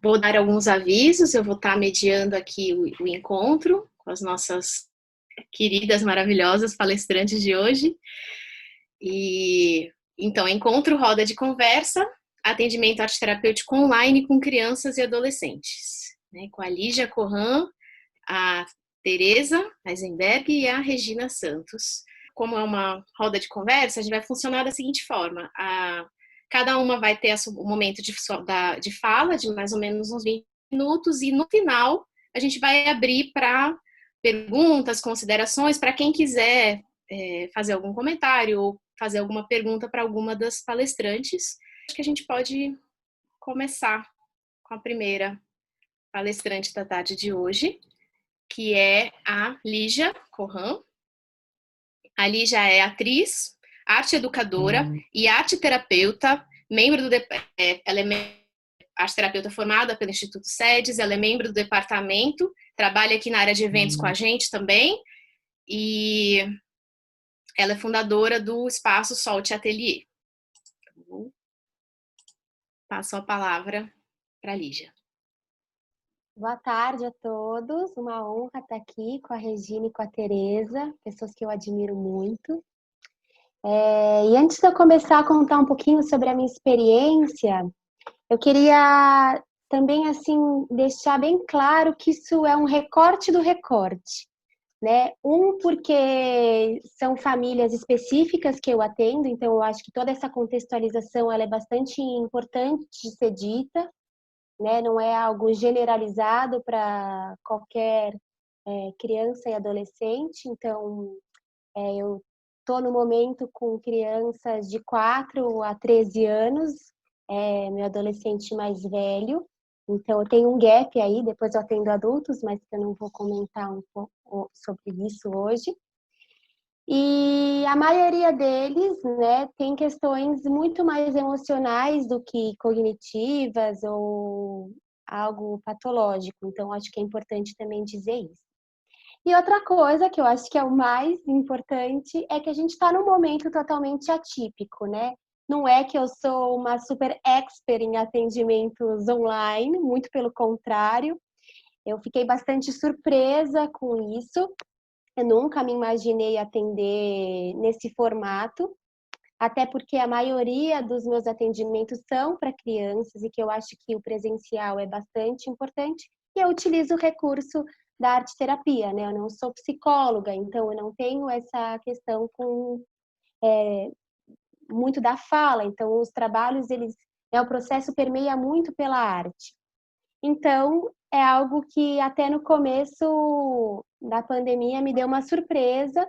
Vou dar alguns avisos, eu vou estar mediando aqui o encontro com as nossas queridas, maravilhosas palestrantes de hoje. E então, encontro, roda de conversa, atendimento arte terapêutico online com crianças e adolescentes, né, com a Lígia Corrã, a Tereza Eisenberg e a Regina Santos. Como é uma roda de conversa, a gente vai funcionar da seguinte forma: cada uma vai ter o momento de fala, de mais ou menos uns 20 minutos, e no final a gente vai abrir para perguntas, considerações, para quem quiser fazer algum comentário ou fazer alguma pergunta para alguma das palestrantes. Acho que a gente pode começar com a primeira palestrante da tarde de hoje, que é a Lígia Corrã. A Lígia é atriz, arte educadora e arte terapeuta, membro do ela é arte terapeuta formada pelo Instituto SEDES, ela é membro do departamento, trabalha aqui na área de eventos com a gente também, e ela é fundadora do Espaço Solte Atelier. Passo a palavra para a Lígia. Boa tarde a todos, uma honra estar aqui com a Regina e com a Tereza, pessoas que eu admiro muito. E antes de eu começar a contar um pouquinho sobre a minha experiência, eu queria também assim deixar bem claro que isso é um recorte do recorte, né? Porque são famílias específicas que eu atendo, então eu acho que toda essa contextualização ela é bastante importante de ser dita, né? Não é algo generalizado para qualquer criança e adolescente. Então, eu estou no momento com crianças de 4 a 13 anos, meu adolescente mais velho. Então, eu tenho um gap aí, depois eu atendo adultos, mas eu não vou comentar um pouco sobre isso hoje. E a maioria deles, né, tem questões muito mais emocionais do que cognitivas ou algo patológico. Então, acho que é importante também dizer isso. E outra coisa que eu acho que é o mais importante é que a gente está num momento totalmente atípico, né? Não é que eu sou uma super expert em atendimentos online, muito pelo contrário. Eu fiquei bastante surpresa com isso. Eu nunca me imaginei atender nesse formato, até porque a maioria dos meus atendimentos são para crianças e que eu acho que o presencial é bastante importante. E eu utilizo o recurso da arte terapia, né? Eu não sou psicóloga, então eu não tenho essa questão com muito da fala. Então os trabalhos o processo permeia muito pela arte. Então, é algo que até no começo da pandemia me deu uma surpresa.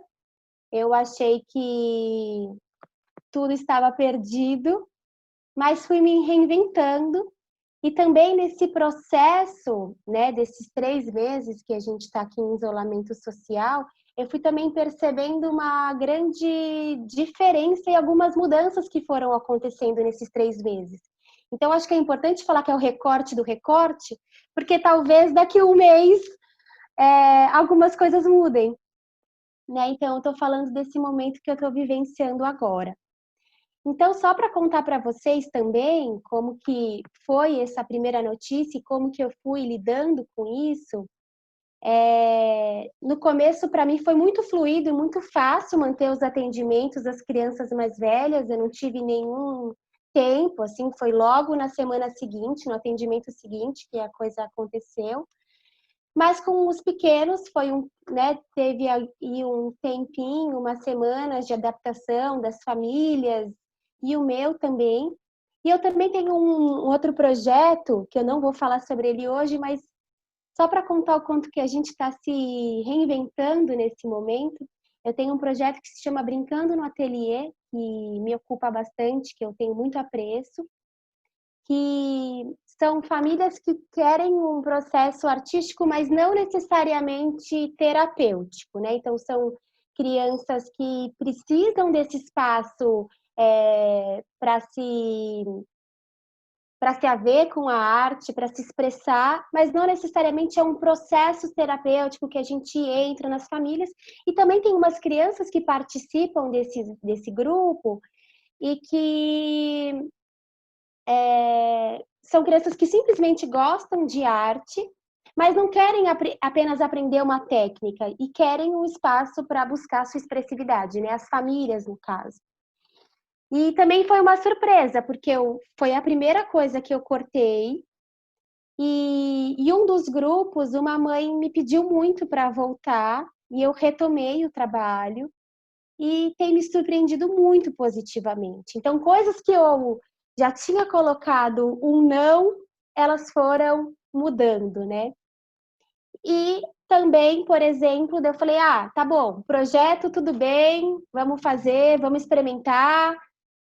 Eu achei que tudo estava perdido, mas fui me reinventando. E também nesse processo, né, desses 3 meses que a gente está aqui em isolamento social, eu fui também percebendo uma grande diferença e algumas mudanças que foram acontecendo nesses 3 meses. Então, acho que é importante falar que é o recorte do recorte, porque talvez daqui a um mês algumas coisas mudem, né? Então, eu estou falando desse momento que eu estou vivenciando agora. Então, só para contar para vocês também como que foi essa primeira notícia e como que eu fui lidando com isso, no começo para mim foi muito fluido e muito fácil manter os atendimentos das crianças mais velhas, eu não tive nenhum tempo, assim, foi logo na semana seguinte, no atendimento seguinte que a coisa aconteceu. Mas com os pequenos teve aí um tempinho, umas semanas de adaptação das famílias e o meu também. E eu também tenho um outro projeto, que eu não vou falar sobre ele hoje, mas só para contar o quanto que a gente está se reinventando nesse momento, eu tenho um projeto que se chama Brincando no Ateliê, que me ocupa bastante, que eu tenho muito apreço, que são famílias que querem um processo artístico, mas não necessariamente terapêutico, né? Então, são crianças que precisam desse espaço para se haver com a arte, para se expressar, mas não necessariamente é um processo terapêutico que a gente entra nas famílias. E também tem umas crianças que participam desse grupo e que são crianças que simplesmente gostam de arte, mas não querem apenas aprender uma técnica e querem um espaço para buscar sua expressividade, né? As famílias, no caso. E também foi uma surpresa, porque foi a primeira coisa que eu cortei. E um dos grupos, uma mãe me pediu muito para voltar, e eu retomei o trabalho, e tem me surpreendido muito positivamente. Então, coisas que eu já tinha colocado um não, elas foram mudando, né? E também, por exemplo, eu falei, tá bom, projeto tudo bem, vamos fazer, vamos experimentar,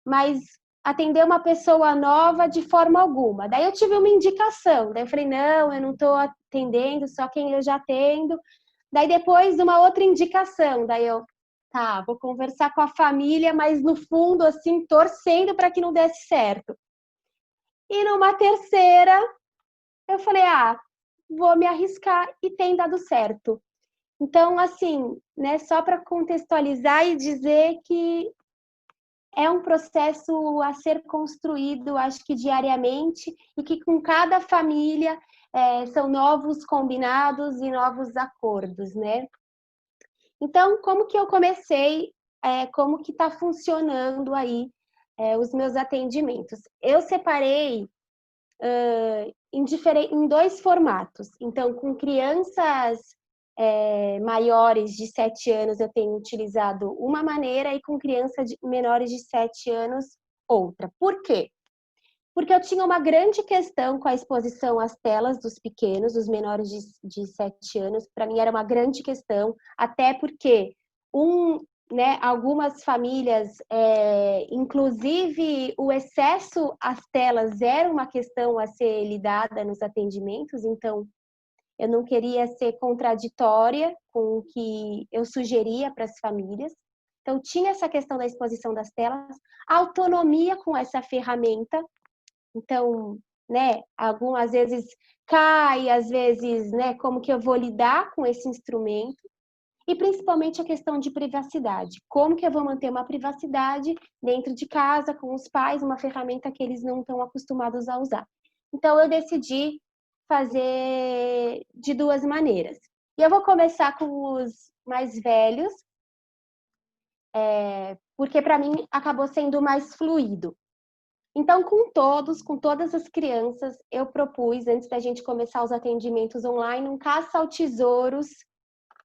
mas atender uma pessoa nova de forma alguma. Daí eu tive uma indicação, daí eu falei, não, eu não estou atendendo, só quem eu já atendo. Daí depois uma outra indicação, daí eu, vou conversar com a família, mas no fundo, assim, torcendo para que não desse certo. E numa terceira, eu falei, vou me arriscar, e tem dado certo. Então, assim, né, só para contextualizar e dizer que é um processo a ser construído, acho que diariamente, e que com cada família são novos combinados e novos acordos, né? Então, como que eu comecei, como que está funcionando aí os meus atendimentos? Eu separei em dois formatos. Então, com crianças maiores de 7 anos, eu tenho utilizado uma maneira, e com crianças menores de 7 anos, outra. Por quê? Porque eu tinha uma grande questão com a exposição às telas dos pequenos, dos menores de 7 anos. Para mim era uma grande questão, até porque algumas famílias, inclusive o excesso às telas era uma questão a ser lidada nos atendimentos, então eu não queria ser contraditória com o que eu sugeria para as famílias. Então tinha essa questão da exposição das telas, autonomia com essa ferramenta. Então, né, algumas vezes cai, às vezes, né, como que eu vou lidar com esse instrumento? E principalmente a questão de privacidade. Como que eu vou manter uma privacidade dentro de casa, com os pais, uma ferramenta que eles não estão acostumados a usar? Então, eu decidi fazer de duas maneiras. E eu vou começar com os mais velhos, porque para mim acabou sendo mais fluido. Então, com todas as crianças, eu propus, antes da gente começar os atendimentos online, um caça ao tesouros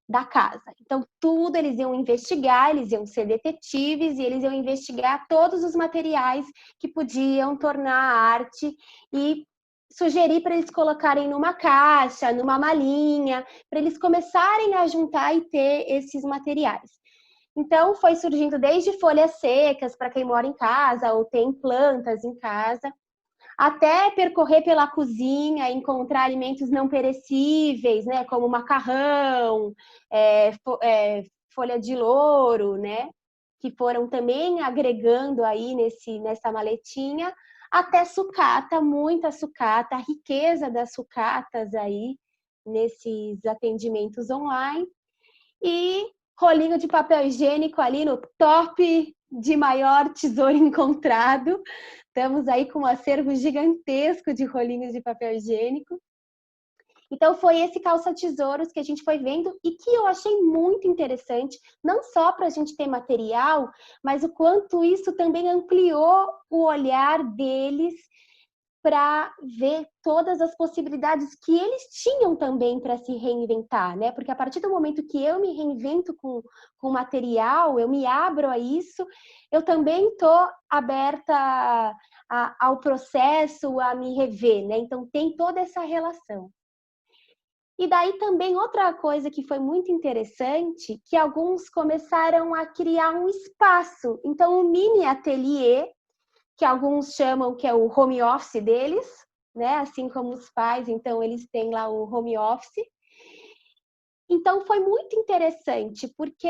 da casa. Então, tudo eles iam investigar, eles iam ser detetives, e eles iam investigar todos os materiais que podiam tornar a arte, e sugerir para eles colocarem numa caixa, numa malinha, para eles começarem a juntar e ter esses materiais. Então, foi surgindo desde folhas secas para quem mora em casa ou tem plantas em casa, até percorrer pela cozinha, encontrar alimentos não perecíveis, né, como macarrão, folha de louro, né, que foram também agregando aí nessa maletinha, até sucata, muita sucata, a riqueza das sucatas aí nesses atendimentos online. E rolinho de papel higiênico ali no top de maior tesouro encontrado. Estamos aí com um acervo gigantesco de rolinhos de papel higiênico. Então, foi esse calça-tesouros que a gente foi vendo e que eu achei muito interessante, não só para a gente ter material, mas o quanto isso também ampliou o olhar deles para ver todas as possibilidades que eles tinham também para se reinventar, né? Porque a partir do momento que eu me reinvento com material, eu me abro a isso, eu também estou aberta ao processo, a me rever, né? Então tem toda essa relação. E daí também outra coisa que foi muito interessante, que alguns começaram a criar um espaço. Então, um mini ateliê, que alguns chamam que é o home office deles, né? Assim como os pais, então eles têm lá o home office. Então foi muito interessante, porque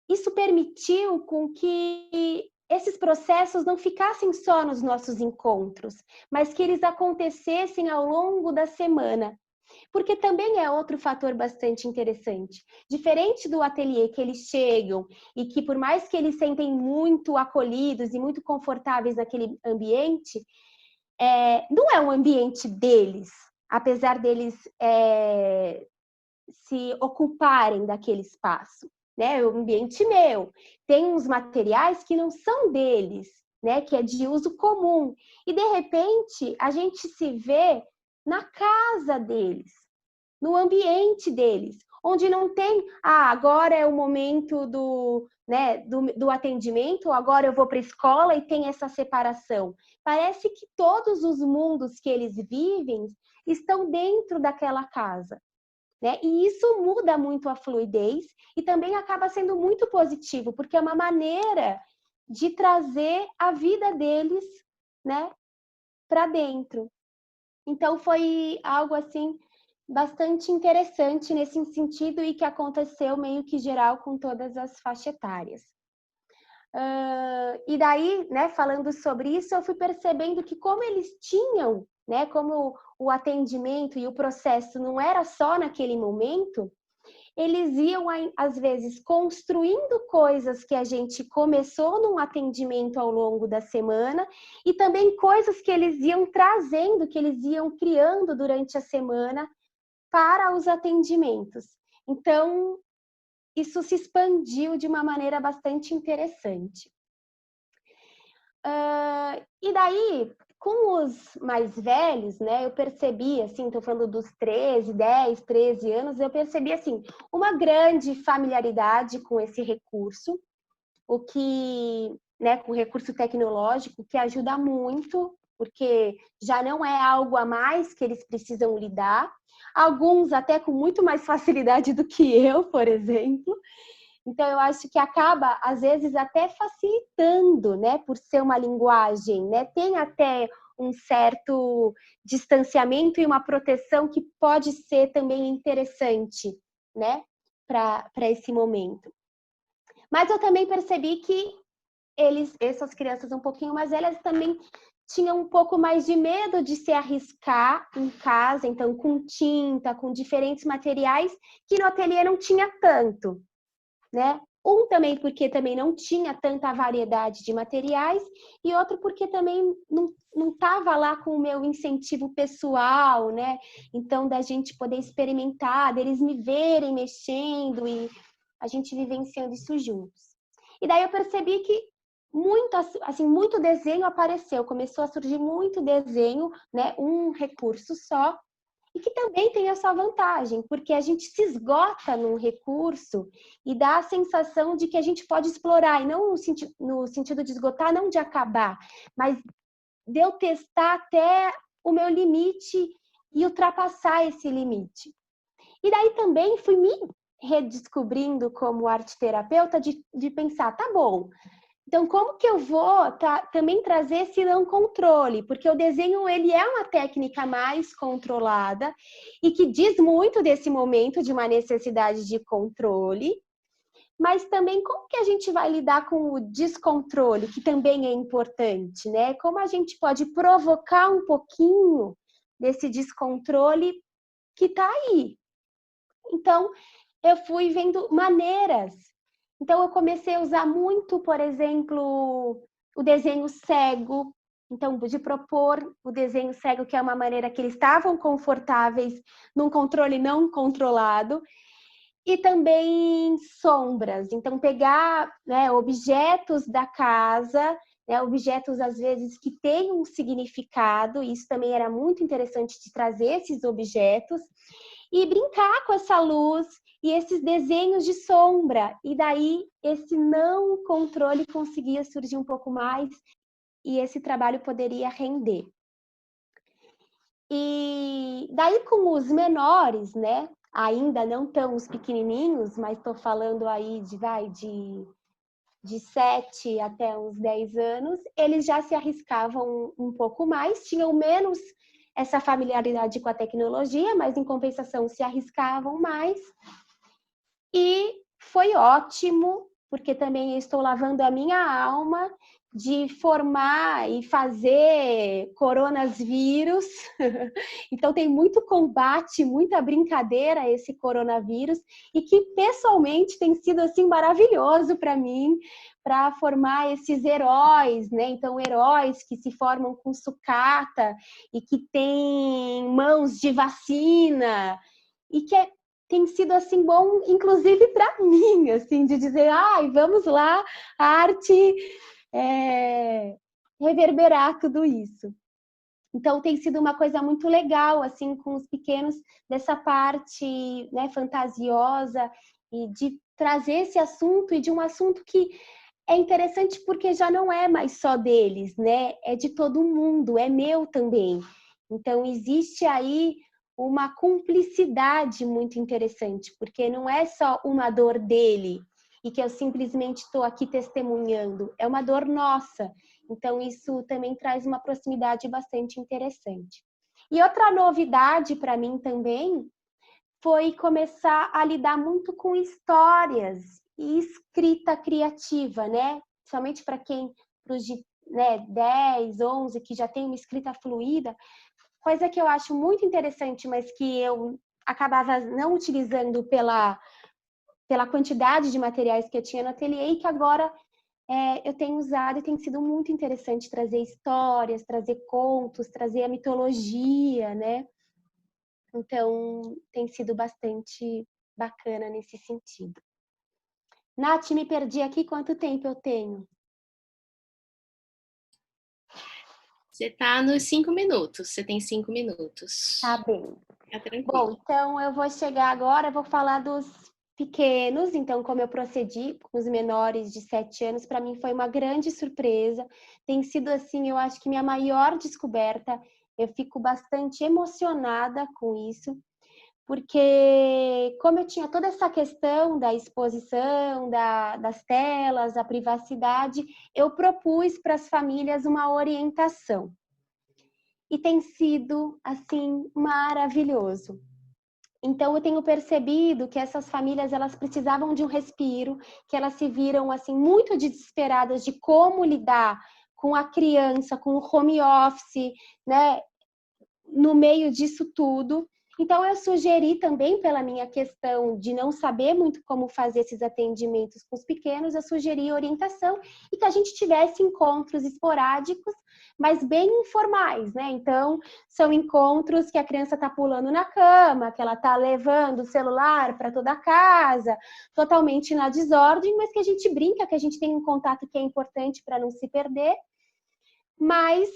isso permitiu com que esses processos não ficassem só nos nossos encontros, mas que eles acontecessem ao longo da semana. Porque também é outro fator bastante interessante. Diferente do ateliê que eles chegam e que por mais que eles sentem muito acolhidos e muito confortáveis naquele ambiente, não é um ambiente deles, apesar deles se ocuparem daquele espaço, né? É um ambiente meu. Tem uns materiais que não são deles, né? Que é de uso comum. E de repente a gente se vê na casa deles, no ambiente deles, onde não tem, agora é o momento do atendimento, agora eu vou para a escola e tem essa separação. Parece que todos os mundos que eles vivem estão dentro daquela casa. Né? E isso muda muito a fluidez e também acaba sendo muito positivo, porque é uma maneira de trazer a vida deles, né, para dentro. Então foi algo assim bastante interessante nesse sentido e que aconteceu meio que geral com todas as faixas etárias. E daí, né, falando sobre isso, eu fui percebendo que como eles tinham, né, como o atendimento e o processo não era só naquele momento, eles iam, às vezes, construindo coisas que a gente começou num atendimento ao longo da semana e também coisas que eles iam trazendo, que eles iam criando durante a semana para os atendimentos. Então, isso se expandiu de uma maneira bastante interessante. E daí, com os mais velhos, né, eu percebi, assim, estou falando dos 10, 13 anos, eu percebi, assim, uma grande familiaridade com esse recurso, o que, né, com o recurso tecnológico, que ajuda muito, porque já não é algo a mais que eles precisam lidar, alguns até com muito mais facilidade do que eu, por exemplo. Então, eu acho que acaba, às vezes, até facilitando, né, por ser uma linguagem, né? Tem até um certo distanciamento e uma proteção que pode ser também interessante, né, para esse momento. Mas eu também percebi que essas crianças um pouquinho mais velhas também tinham um pouco mais de medo de se arriscar em casa, então com tinta, com diferentes materiais, que no ateliê não tinha tanto, né? Um também porque também não tinha tanta variedade de materiais e outro porque também não estava lá com o meu incentivo pessoal, né? Então da gente poder experimentar, deles me verem mexendo e a gente vivenciando isso juntos. E daí eu percebi que muito desenho apareceu, começou a surgir muito desenho, né? Um recurso só, e que também tem a sua vantagem, porque a gente se esgota num recurso e dá a sensação de que a gente pode explorar, e não no sentido de esgotar, não de acabar, mas de eu testar até o meu limite e ultrapassar esse limite. E daí também fui me redescobrindo como arte terapeuta de pensar, tá bom, então, como que eu vou também trazer esse não controle? Porque o desenho, ele é uma técnica mais controlada e que diz muito desse momento de uma necessidade de controle, mas também como que a gente vai lidar com o descontrole, que também é importante, né? Como a gente pode provocar um pouquinho desse descontrole que está aí. Então, eu fui vendo maneiras. Então, eu comecei a usar muito, por exemplo, o desenho cego. Então, de propor o desenho cego, que é uma maneira que eles estavam confortáveis num controle não controlado. E também sombras. Então, pegar, né, objetos da casa, né, objetos, às vezes, que têm um significado. Isso também era muito interessante de trazer esses objetos. E brincar com essa luz e esses desenhos de sombra. E daí esse não controle conseguia surgir um pouco mais e esse trabalho poderia render. E daí com os menores, né? Ainda não tão os pequenininhos, mas estou falando aí de 7 até uns 10 anos, eles já se arriscavam um pouco mais, tinham menos essa familiaridade com a tecnologia, mas em compensação se arriscavam mais. E foi ótimo, porque também estou lavando a minha alma de formar e fazer coronavírus. Então tem muito combate, muita brincadeira a esse coronavírus, e que pessoalmente tem sido assim maravilhoso para mim, para formar esses heróis, né? Então heróis que se formam com sucata e que têm mãos de vacina, e que tem sido assim bom, inclusive para mim, assim, de dizer, ai, vamos lá, a arte reverberar tudo isso. Então tem sido uma coisa muito legal, assim, com os pequenos, dessa parte, né, fantasiosa, e de trazer esse assunto, e de um assunto que é interessante porque já não é mais só deles, né? É de todo mundo, é meu também. Então existe aí uma cumplicidade muito interessante, porque não é só uma dor dele e que eu simplesmente estou aqui testemunhando, é uma dor nossa. Então isso também traz uma proximidade bastante interessante. E outra novidade para mim também foi começar a lidar muito com histórias e escrita criativa, né? Somente para quem, para os de, né, 10, 11, que já tem uma escrita fluida, coisa que eu acho muito interessante, mas que eu acabava não utilizando pela quantidade de materiais que eu tinha no ateliê, e que agora eu tenho usado, e tem sido muito interessante trazer histórias, trazer contos, trazer a mitologia, né? Então, tem sido bastante bacana nesse sentido. Nath, me perdi aqui, quanto tempo eu tenho? Você está nos 5 minutos, você tem 5 Tá minutos. bem. Fica tranquilo. Bom, então eu vou chegar agora, vou falar dos pequenos, então como eu procedi com os menores de 7 anos, para mim foi uma grande surpresa, tem sido assim, eu acho que minha maior descoberta, eu fico bastante emocionada com isso, porque como eu tinha toda essa questão da exposição, das telas, da privacidade, eu propus para as famílias uma orientação. E tem sido, assim, maravilhoso. Então eu tenho percebido que essas famílias, elas precisavam de um respiro, que elas se viram assim muito desesperadas de como lidar com a criança, com o home office, né, no meio disso tudo. Então eu sugeri também, pela minha questão de não saber muito como fazer esses atendimentos com os pequenos, eu sugeri orientação e que a gente tivesse encontros esporádicos, mas bem informais, né? Então são encontros que a criança está pulando na cama, que ela está levando o celular para toda a casa, totalmente na desordem, mas que a gente brinca, que a gente tem um contato que é importante para não se perder, mas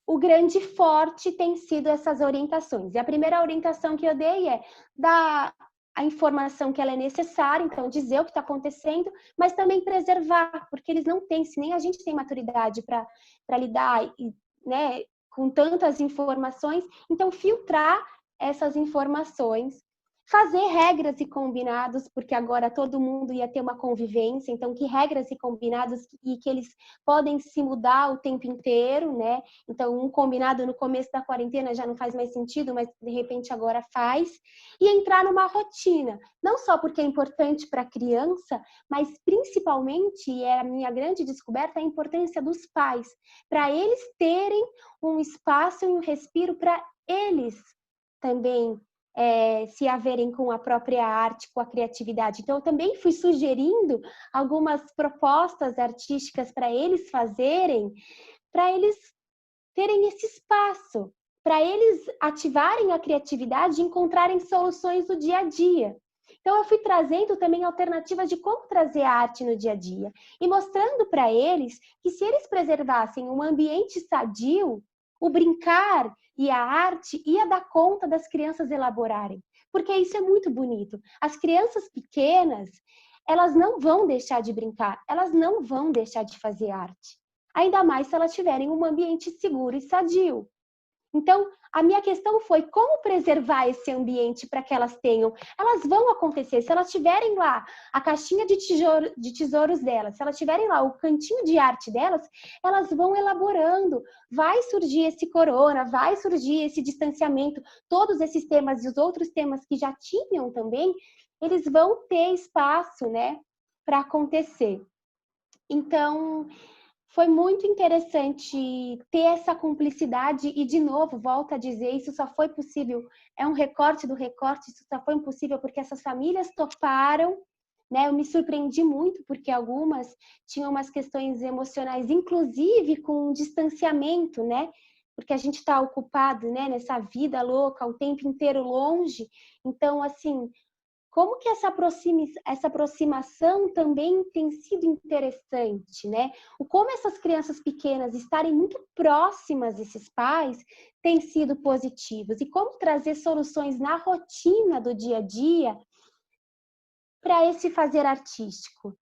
o grande forte tem sido essas orientações. E a primeira orientação que eu dei é dar a informação que ela é necessária, então dizer o que está acontecendo, mas também preservar, porque eles não têm, se nem a gente tem maturidade para lidar, né, com tantas informações, então filtrar essas informações, fazer regras e combinados, porque agora todo mundo ia ter uma convivência, então que regras e combinados, e que eles podem se mudar o tempo inteiro, né? Então um combinado no começo da quarentena já não faz mais sentido, mas de repente agora faz. E entrar numa rotina, não só porque é importante para a criança, mas principalmente, e é a minha grande descoberta, a importância dos pais, para eles terem um espaço e um respiro para eles também se haverem com a própria arte, com a criatividade. Então, eu também fui sugerindo algumas propostas artísticas para eles fazerem, para eles terem esse espaço, para eles ativarem a criatividade e encontrarem soluções do dia a dia. Então, eu fui trazendo também alternativas de como trazer a arte no dia a dia e mostrando para eles que se eles preservassem um ambiente sadio, o brincar e a arte ia dar conta das crianças elaborarem. Porque isso é muito bonito. As crianças pequenas, elas não vão deixar de brincar, elas não vão deixar de fazer arte. Ainda mais se elas tiverem um ambiente seguro e sadio. Então, a minha questão foi como preservar esse ambiente para que elas tenham. Elas vão acontecer, se elas tiverem lá a caixinha de tesouros delas, se elas tiverem lá o cantinho de arte delas, elas vão elaborando. Vai surgir esse corona, vai surgir esse distanciamento, todos esses temas e os outros temas que já tinham também, eles vão ter espaço, né, para acontecer. Então, foi muito interessante ter essa cumplicidade e, de novo, volto a dizer, isso só foi possível, é um recorte do recorte, isso só foi possível porque essas famílias toparam, né? Eu me surpreendi muito porque algumas tinham umas questões emocionais, inclusive com um distanciamento, né? Porque a gente está ocupado, né, nessa vida louca, o tempo inteiro longe. Então, assim, como que essa aproximação também tem sido interessante, né? O como essas crianças pequenas estarem muito próximas desses pais tem sido positivos e como trazer soluções na rotina do dia a dia para esse fazer artístico,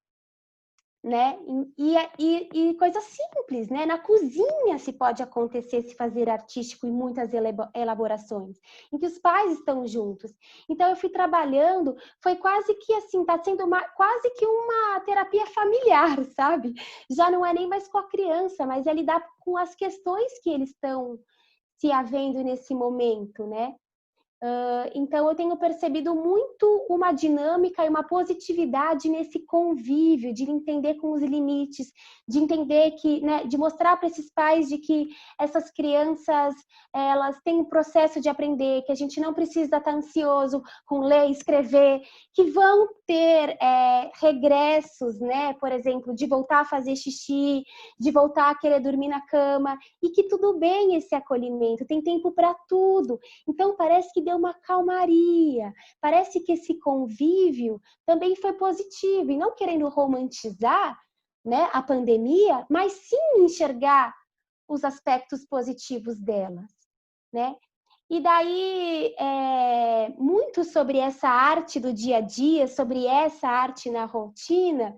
né? E coisa simples, né? Na cozinha se pode acontecer esse fazer artístico em muitas elaborações, em que os pais estão juntos. Então eu fui trabalhando, foi quase que assim, tá sendo quase que uma terapia familiar, sabe? Já não é nem mais com a criança, mas é lidar com as questões que eles estão se havendo nesse momento, né? Então, eu tenho percebido muito uma dinâmica e uma positividade nesse convívio, de entender com os limites, de entender que, né, de mostrar para esses pais de que essas crianças, elas têm um processo de aprender, que a gente não precisa estar ansioso com ler, escrever, que vão ter regressos, né, por exemplo, de voltar a fazer xixi, de voltar a querer dormir na cama, e que tudo bem esse acolhimento, tem tempo para tudo. Então, parece que deu uma calmaria, parece que esse convívio também foi positivo, e não querendo romantizar, né, a pandemia, mas sim enxergar os aspectos positivos delas, né? E daí, muito sobre essa arte do dia a dia, sobre essa arte na rotina,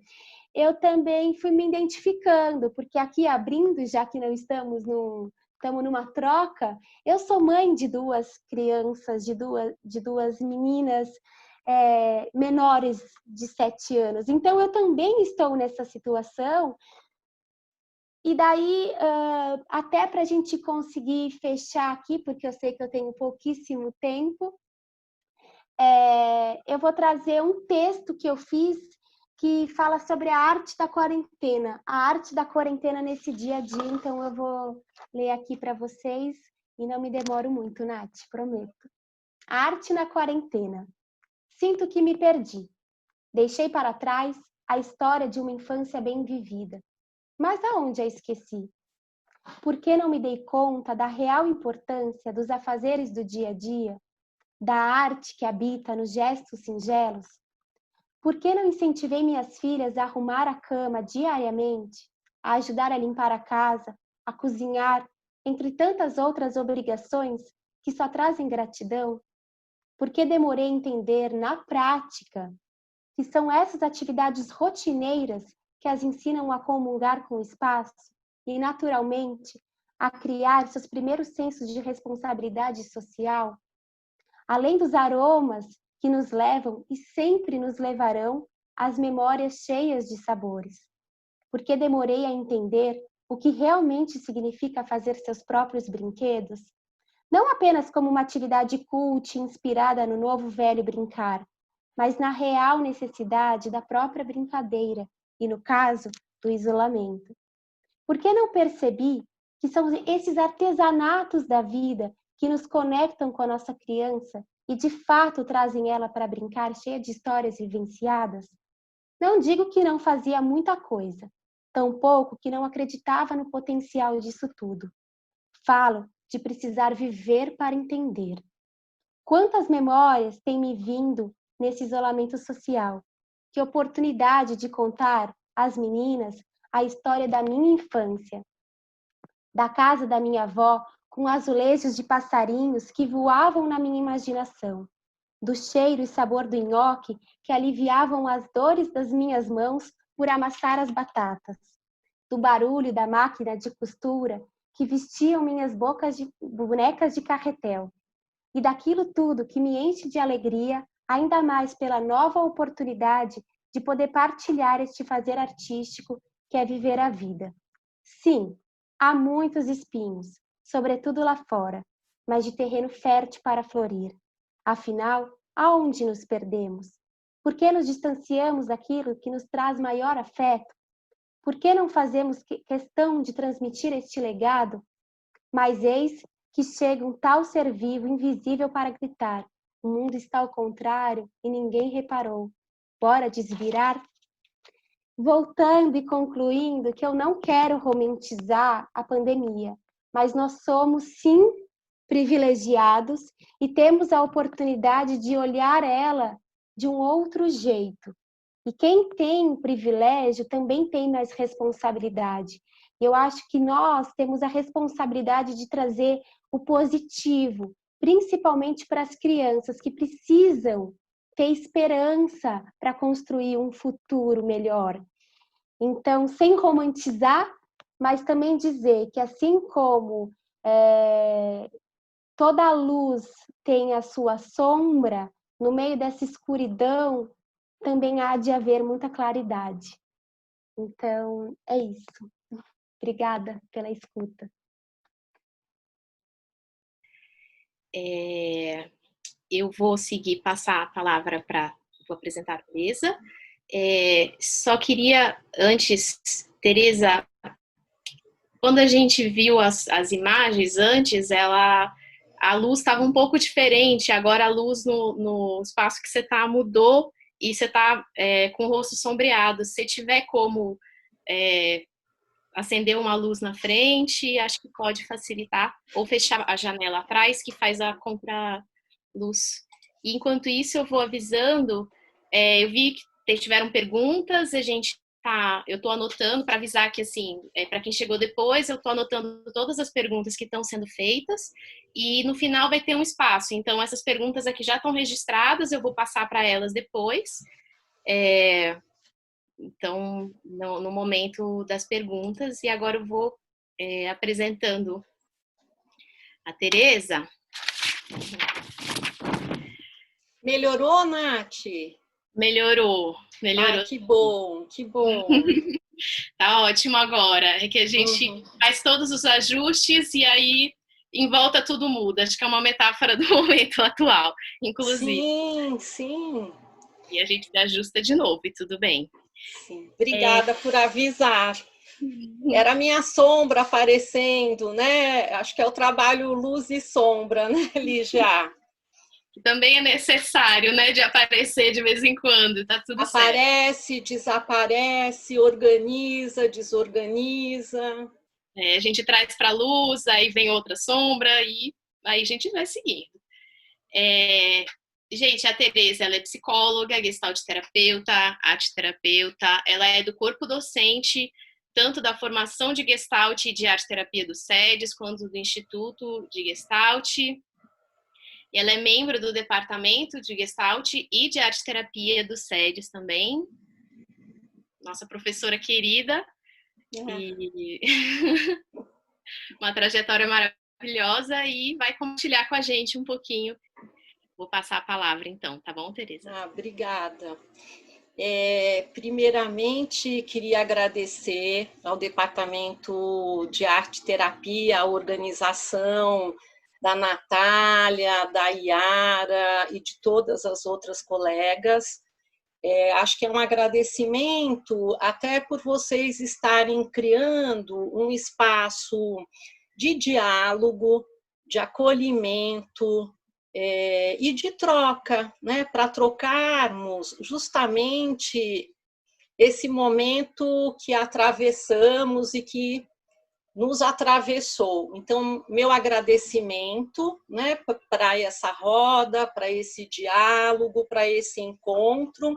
eu também fui me identificando, porque aqui abrindo, já que não estamos numa troca, eu sou mãe de duas crianças, de duas meninas menores de 7 anos. Então, eu também estou nessa situação. E daí, até para a gente conseguir fechar aqui, porque eu sei que eu tenho pouquíssimo tempo, eu vou trazer um texto que eu fiz que fala sobre a arte da quarentena, a arte da quarentena nesse dia a dia. Então, eu vou ler aqui para vocês e não me demoro muito, Nath, prometo. A arte na quarentena. Sinto que me perdi. Deixei para trás a história de uma infância bem vivida. Mas aonde a esqueci? Por que não me dei conta da real importância dos afazeres do dia a dia, da arte que habita nos gestos singelos? Por que não incentivei minhas filhas a arrumar a cama diariamente, a ajudar a limpar a casa, a cozinhar, entre tantas outras obrigações que só trazem gratidão? Por que demorei a entender na prática que são essas atividades rotineiras que as ensinam a comungar com o espaço e, naturalmente, a criar seus primeiros sensos de responsabilidade social? Além dos aromas que nos levam e sempre nos levarão às memórias cheias de sabores. Porque demorei a entender o que realmente significa fazer seus próprios brinquedos, não apenas como uma atividade cult inspirada no novo velho brincar, mas na real necessidade da própria brincadeira e, no caso, do isolamento. Por que não percebi que são esses artesanatos da vida que nos conectam com a nossa criança e de fato trazem ela para brincar cheia de histórias vivenciadas? Não digo que não fazia muita coisa, tampouco que não acreditava no potencial disso tudo. Falo de precisar viver para entender. Quantas memórias têm me vindo nesse isolamento social? Que oportunidade de contar às meninas a história da minha infância, da casa da minha avó, com azulejos de passarinhos que voavam na minha imaginação, do cheiro e sabor do nhoque que aliviavam as dores das minhas mãos por amassar as batatas, do barulho da máquina de costura que vestiam minhas bocas de bonecas de carretel, e daquilo tudo que me enche de alegria, ainda mais pela nova oportunidade de poder partilhar este fazer artístico que é viver a vida. Sim, há muitos espinhos, sobretudo lá fora, mas de terreno fértil para florir. Afinal, aonde nos perdemos? Por que nos distanciamos daquilo que nos traz maior afeto? Por que não fazemos questão de transmitir este legado? Mas eis que chega um tal ser vivo, invisível para gritar. O mundo está ao contrário e ninguém reparou. Bora desvirar? Voltando e concluindo que eu não quero romantizar a pandemia, mas nós somos, sim, privilegiados e temos a oportunidade de olhar ela de um outro jeito. E quem tem privilégio também tem mais responsabilidade. Eu acho que nós temos a responsabilidade de trazer o positivo, principalmente para as crianças que precisam ter esperança para construir um futuro melhor. Então, sem romantizar, mas também dizer que assim como toda luz tem a sua sombra, no meio dessa escuridão também há de haver muita claridade. Então, é isso. Obrigada pela escuta. Eu vou passar a palavra vou apresentar a Tereza. Só queria, antes, Tereza, quando a gente viu as imagens antes, a luz estava um pouco diferente, agora a luz no espaço que você está mudou e você está com o rosto sombreado. Se tiver como acender uma luz na frente, acho que pode facilitar, ou fechar a janela atrás, que faz a contra-luz. E enquanto isso, eu vou avisando, eu vi que tiveram perguntas, eu estou anotando para avisar que, assim, para quem chegou depois, eu estou anotando todas as perguntas que estão sendo feitas, e no final vai ter um espaço. Então, essas perguntas aqui já estão registradas, eu vou passar para elas depois. Então, no momento das perguntas, e agora eu vou apresentando a Tereza. Melhorou, Nath? Melhorou. Ah, que bom, que bom. Tá ótimo agora. É que a gente faz todos os ajustes e aí em volta tudo muda. Acho que é uma metáfora do momento atual, inclusive. Sim, sim. E a gente se ajusta de novo e tudo bem. Sim. Obrigada por avisar. Era a minha sombra aparecendo, né? Acho que é o trabalho luz e sombra, né, Lígia? Também é necessário, né, de aparecer de vez em quando, tá tudo certo. Aparece, desaparece, organiza, desorganiza. A gente traz para a luz, aí vem outra sombra e aí a gente vai seguindo. Gente, a Tereza, ela é psicóloga, gestalt terapeuta, arte terapeuta, ela é do corpo docente, tanto da formação de Gestalt e de arte terapia do SEDES, quanto do Instituto de Gestalt. Ela é membro do departamento de Gestalt e de arte terapia do SEDES também. Nossa professora querida. E uma trajetória maravilhosa e vai compartilhar com a gente um pouquinho. Vou passar a palavra então, tá bom, Tereza? Obrigada. Primeiramente, queria agradecer ao Departamento de Arte Terapia, a organização da Natália, da Iara e de todas as outras colegas. Acho que é um agradecimento até por vocês estarem criando um espaço de diálogo, de acolhimento, e de troca, né, para trocarmos justamente esse momento que atravessamos e que nos atravessou. Então, meu agradecimento, né, para essa roda, para esse diálogo, para esse encontro.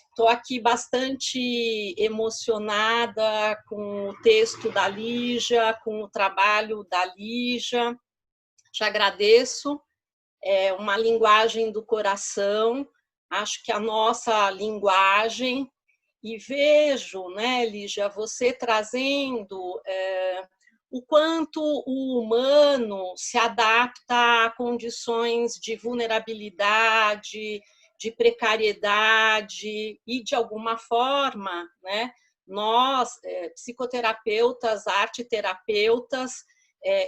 Estou aqui bastante emocionada com o texto da Lígia, com o trabalho da Lígia. Te agradeço. É uma linguagem do coração, acho que a nossa linguagem, e vejo, né, Lígia, você trazendo o quanto o humano se adapta a condições de vulnerabilidade, de precariedade, e de alguma forma, né, nós, psicoterapeutas, arte-terapeutas,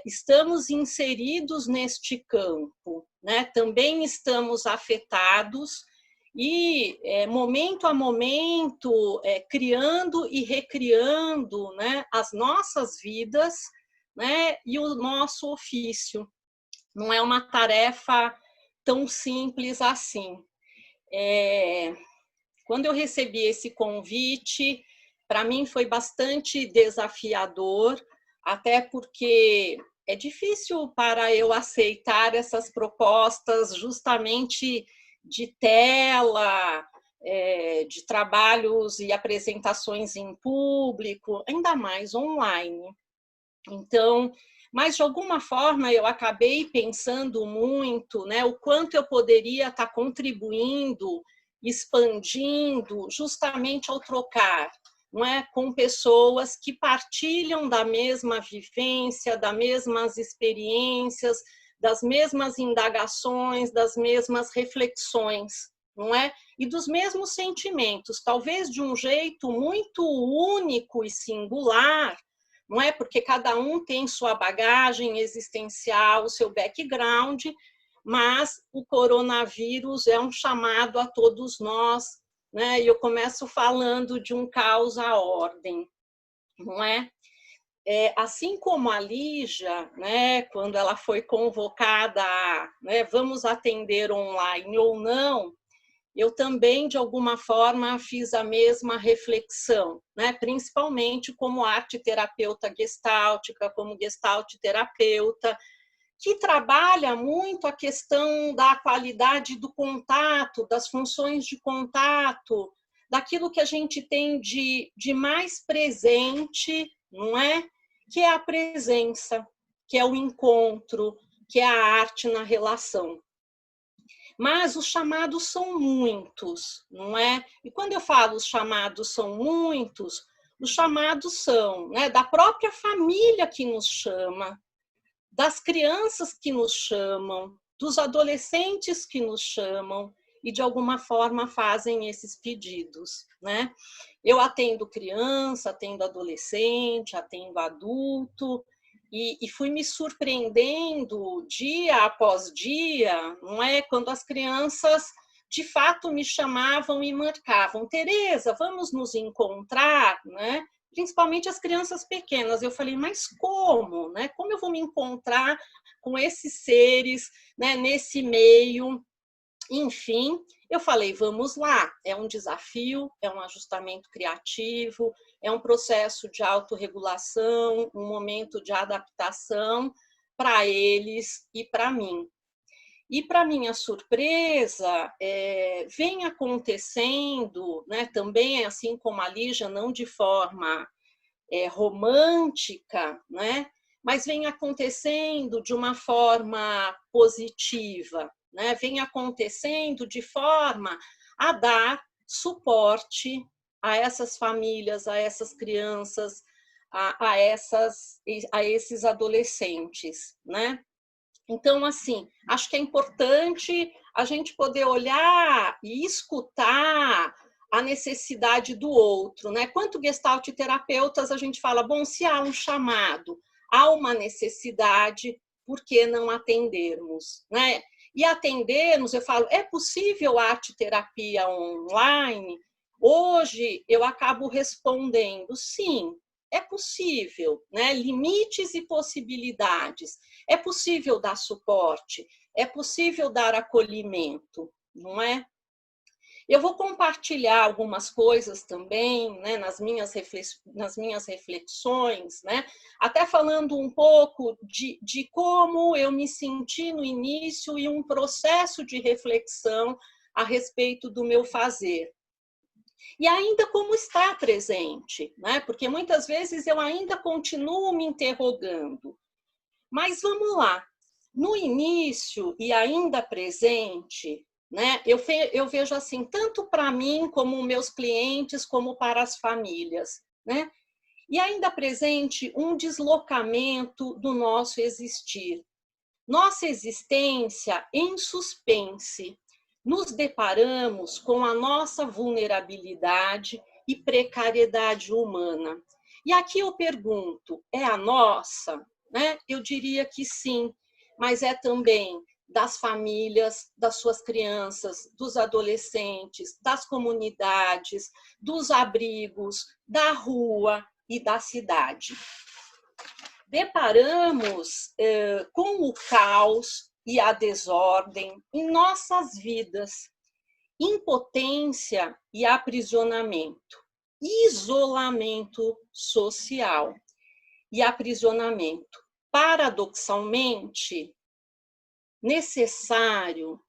estamos inseridos neste campo, né? Também estamos afetados e momento a momento criando e recriando, né, as nossas vidas, né, e o nosso ofício. Não é uma tarefa tão simples assim. Quando eu recebi esse convite, para mim foi bastante desafiador, até porque é difícil para eu aceitar essas propostas justamente de tela, de trabalhos e apresentações em público, ainda mais online. Então, mas de alguma forma eu acabei pensando muito, né, o quanto eu poderia estar contribuindo, expandindo, justamente ao trocar, não é, com pessoas que partilham da mesma vivência, das mesmas experiências, das mesmas indagações, das mesmas reflexões, não é? E dos mesmos sentimentos, talvez de um jeito muito único e singular, não é? Porque cada um tem sua bagagem existencial, seu background, mas o coronavírus é um chamado a todos nós, né? E eu começo falando de um caos à ordem, não é? Assim como a Lígia, né, quando ela foi convocada a, né, vamos atender online ou não, eu também, de alguma forma, fiz a mesma reflexão, né? Principalmente como arte-terapeuta gestáltica, como gestalt-terapeuta, que trabalha muito a questão da qualidade do contato, das funções de contato, daquilo que a gente tem de mais presente, não é? Que é a presença, que é o encontro, que é a arte na relação. Mas os chamados são muitos, não é? E quando eu falo os chamados são muitos, os chamados são, né, da própria família que nos chama, das crianças que nos chamam, dos adolescentes que nos chamam e de alguma forma fazem esses pedidos, né? Eu atendo criança, atendo adolescente, atendo adulto, e fui me surpreendendo dia após dia, não é? Quando as crianças de fato me chamavam e marcavam, Tereza, vamos nos encontrar, né? Principalmente as crianças pequenas. Eu falei, mas como, né? Como eu vou me encontrar com esses seres, né, nesse meio? Enfim, eu falei, vamos lá, é um desafio, é um ajustamento criativo, é um processo de autorregulação, um momento de adaptação para eles e para mim. E, para minha surpresa, vem acontecendo, né, também, assim como a Lígia, não de forma romântica, né, mas vem acontecendo de uma forma positiva, né, vem acontecendo de forma a dar suporte a essas famílias, a essas crianças, a esses adolescentes, né? Então, assim, acho que é importante a gente poder olhar e escutar a necessidade do outro, né? Quanto gestalt terapeutas a gente fala, bom, se há um chamado, há uma necessidade, por que não atendermos, né? E atendermos, eu falo, é possível arte-terapia online? Hoje eu acabo respondendo, sim, é possível, né? Limites e possibilidades. É possível dar suporte, é possível dar acolhimento, não é? Eu vou compartilhar algumas coisas também, né, nas minhas reflexões, né, até falando um pouco de como eu me senti no início e um processo de reflexão a respeito do meu fazer. E ainda como está presente, né? Porque muitas vezes eu ainda continuo me interrogando. Mas vamos lá. No início e ainda presente, né? Eu vejo assim, tanto para mim, como meus clientes, como para as famílias, né? E ainda presente um deslocamento do nosso existir. Nossa existência em suspense. Nos deparamos com a nossa vulnerabilidade e precariedade humana. E aqui eu pergunto, é a nossa? Né? Eu diria que sim, mas é também das famílias, das suas crianças, dos adolescentes, das comunidades, dos abrigos, da rua e da cidade. Deparamos com o caos e a desordem em nossas vidas, impotência e aprisionamento, isolamento social e aprisionamento, paradoxalmente, necessário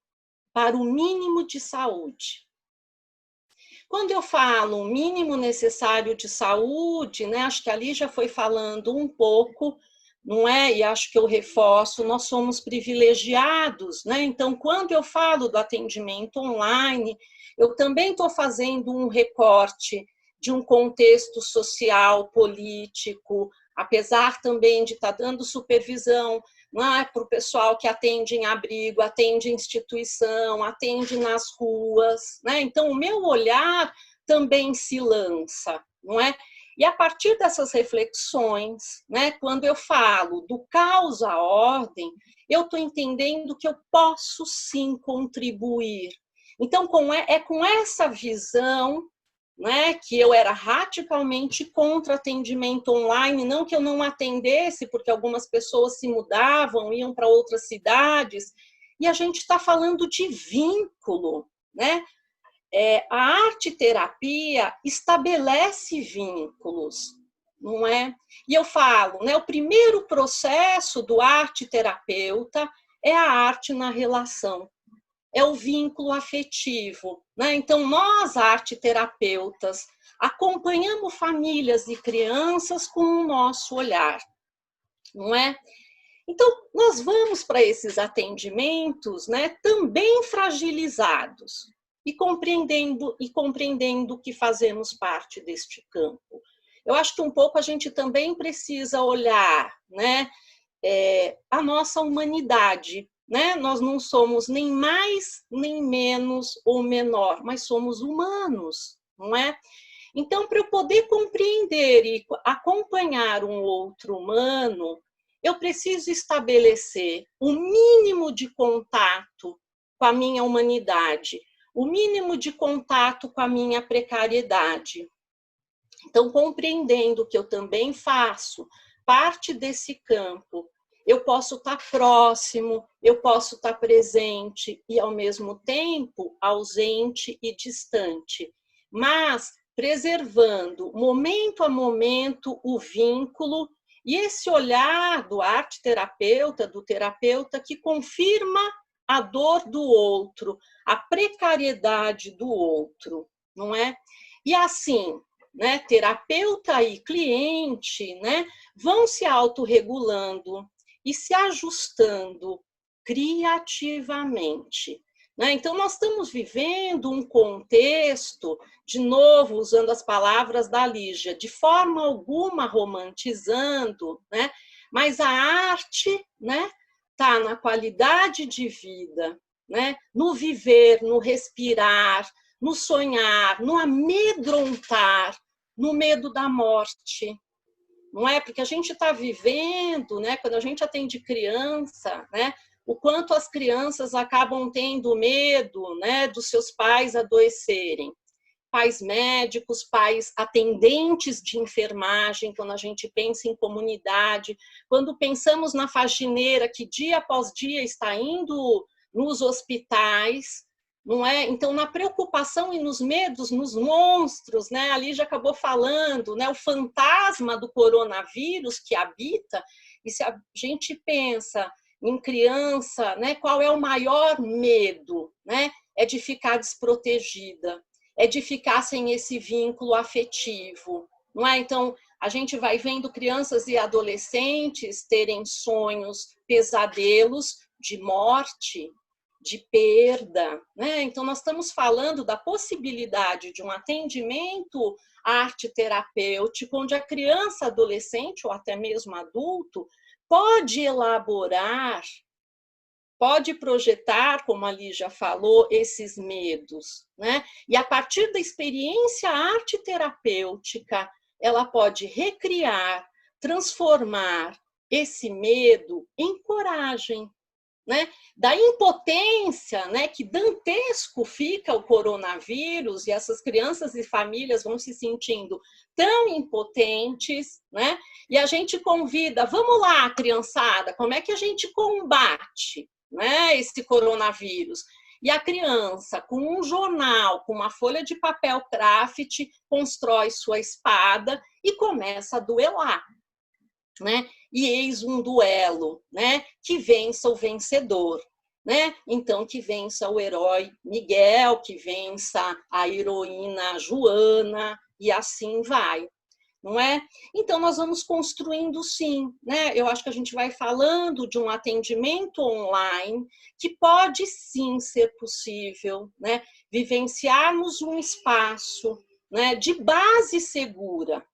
para o mínimo de saúde. Quando eu falo o mínimo necessário de saúde, né, acho que ali já foi falando um pouco, não é? E acho que eu reforço, nós somos privilegiados, né? Então, quando eu falo do atendimento online, eu também estou fazendo um recorte de um contexto social, político, apesar também de estar dando supervisão para o pessoal que atende em abrigo, atende em instituição, atende nas ruas, né? Então, o meu olhar também se lança, não é? E a partir dessas reflexões, né, quando eu falo do caos à ordem, eu estou entendendo que eu posso sim contribuir. Então, é com essa visão, né, que eu era radicalmente contra atendimento online, não que eu não atendesse, porque algumas pessoas se mudavam, iam para outras cidades, e a gente está falando de vínculo, né? A arte-terapia estabelece vínculos, não é? E eu falo, né, o primeiro processo do arte-terapeuta é a arte na relação, é o vínculo afetivo, né? Então, nós, arte-terapeutas, acompanhamos famílias e crianças com o nosso olhar, não é? Então, nós vamos para esses atendimentos, né, também fragilizados e compreendendo que fazemos parte deste campo. Eu acho que um pouco a gente também precisa olhar, né, a nossa humanidade, né? Nós não somos nem mais, nem menos ou menor, mas somos humanos, não é? Então, para eu poder compreender e acompanhar um outro humano, eu preciso estabelecer o mínimo de contato com a minha humanidade, o mínimo de contato com a minha precariedade. Então, compreendendo que eu também faço parte desse campo, eu posso estar próximo, eu posso estar presente e, ao mesmo tempo, ausente e distante, mas preservando, momento a momento, o vínculo e esse olhar do arte-terapeuta, do terapeuta, que confirma a dor do outro, a precariedade do outro, não é? E assim, né, terapeuta e cliente, né, vão se autorregulando e se ajustando criativamente, né? Então, nós estamos vivendo um contexto, de novo, usando as palavras da Lígia, de forma alguma romantizando, né? Mas a arte, né, está na qualidade de vida, né, no viver, no respirar, no sonhar, no amedrontar, no medo da morte. Não é? Porque a gente está vivendo, né, quando a gente atende criança, né, o quanto as crianças acabam tendo medo, né, dos seus pais adoecerem. Pais médicos, pais atendentes de enfermagem, quando a gente pensa em comunidade, quando pensamos na faxineira que dia após dia está indo nos hospitais, não é? Então, na preocupação e nos medos, nos monstros, né? Ali já acabou falando, né? O fantasma do coronavírus que habita, e se a gente pensa em criança, né? Qual é o maior medo, né? É de ficar desprotegida, é de ficar sem esse vínculo afetivo, não é? Então, a gente vai vendo crianças e adolescentes terem sonhos, pesadelos de morte, de perda, né? Então, nós estamos falando da possibilidade de um atendimento arte-terapêutico, onde a criança, adolescente ou até mesmo adulto pode elaborar, pode projetar, como a Lígia falou, esses medos, né? E a partir da experiência arte-terapêutica, ela pode recriar, transformar esse medo em coragem, né, da impotência, né, que dantesco fica o coronavírus, e essas crianças e famílias vão se sentindo tão impotentes, né, e a gente convida, vamos lá, criançada, como é que a gente combate, né, esse coronavírus? E a criança, com um jornal, com uma folha de papel craft, constrói sua espada e começa a duelar, né? E eis um duelo, né? Que vença o vencedor, né? Então, que vença o herói Miguel, que vença a heroína Joana, e assim vai, não é? Então, nós vamos construindo, sim, né? Eu acho que a gente vai falando de um atendimento online que pode, sim, ser possível, né? Vivenciarmos um espaço, né, de base segura.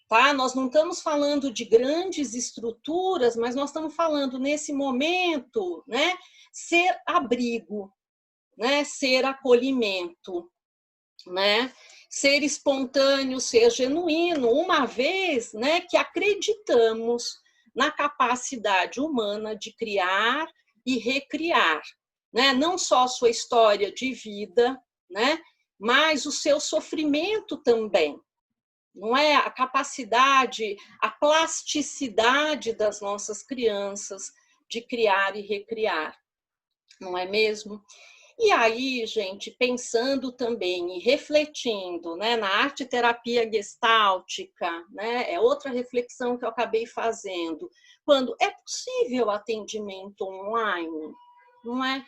Tá? Nós não estamos falando de grandes estruturas, mas nós estamos falando, nesse momento, né, ser abrigo, né, ser acolhimento, né, ser espontâneo, ser genuíno, uma vez, né, que acreditamos na capacidade humana de criar e recriar, né, não só a sua história de vida, né, mas o seu sofrimento também. Não é? A capacidade, a plasticidade das nossas crianças de criar e recriar, não é mesmo? E aí, gente, pensando também e refletindo, né, na arte-terapia gestáltica, né, é outra reflexão que eu acabei fazendo, quando é possível atendimento online, não é?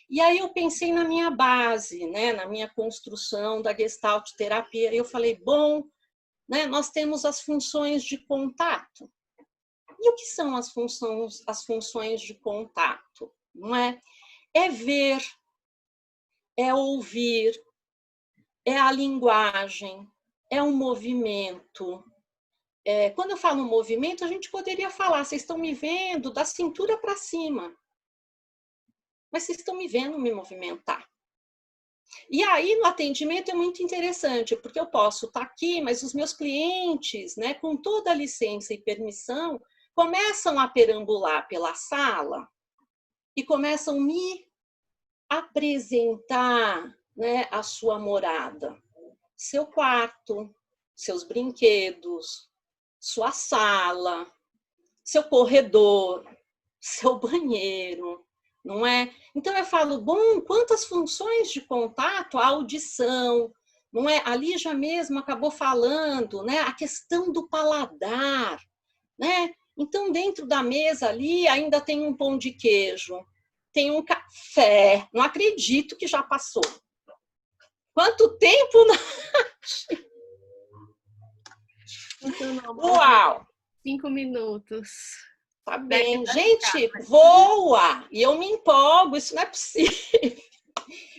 E aí eu pensei na minha base, né, na minha construção da gestalt-terapia, e eu falei, bom, né, nós temos as funções de contato. E o que são as funções de contato? Não é? É ver, é ouvir, é a linguagem, é o movimento. Quando eu falo movimento, a gente poderia falar, vocês estão me vendo da cintura para cima, mas vocês estão me vendo me movimentar. E aí, no atendimento é muito interessante, porque eu posso estar aqui, mas os meus clientes, né, com toda a licença e permissão, começam a perambular pela sala e começam a me apresentar, né, a sua morada, seu quarto, seus brinquedos, sua sala, seu corredor, seu banheiro, não é? Então eu falo, bom, quantas funções de contato, a audição, não é? A Lígia mesmo acabou falando, né? A questão do paladar, né? Então dentro da mesa ali ainda tem um pão de queijo, tem um café, não acredito que já passou. Quanto tempo? Uau! 5 minutos. Tá bem. Gente, voa! E eu me empolgo, isso não é possível.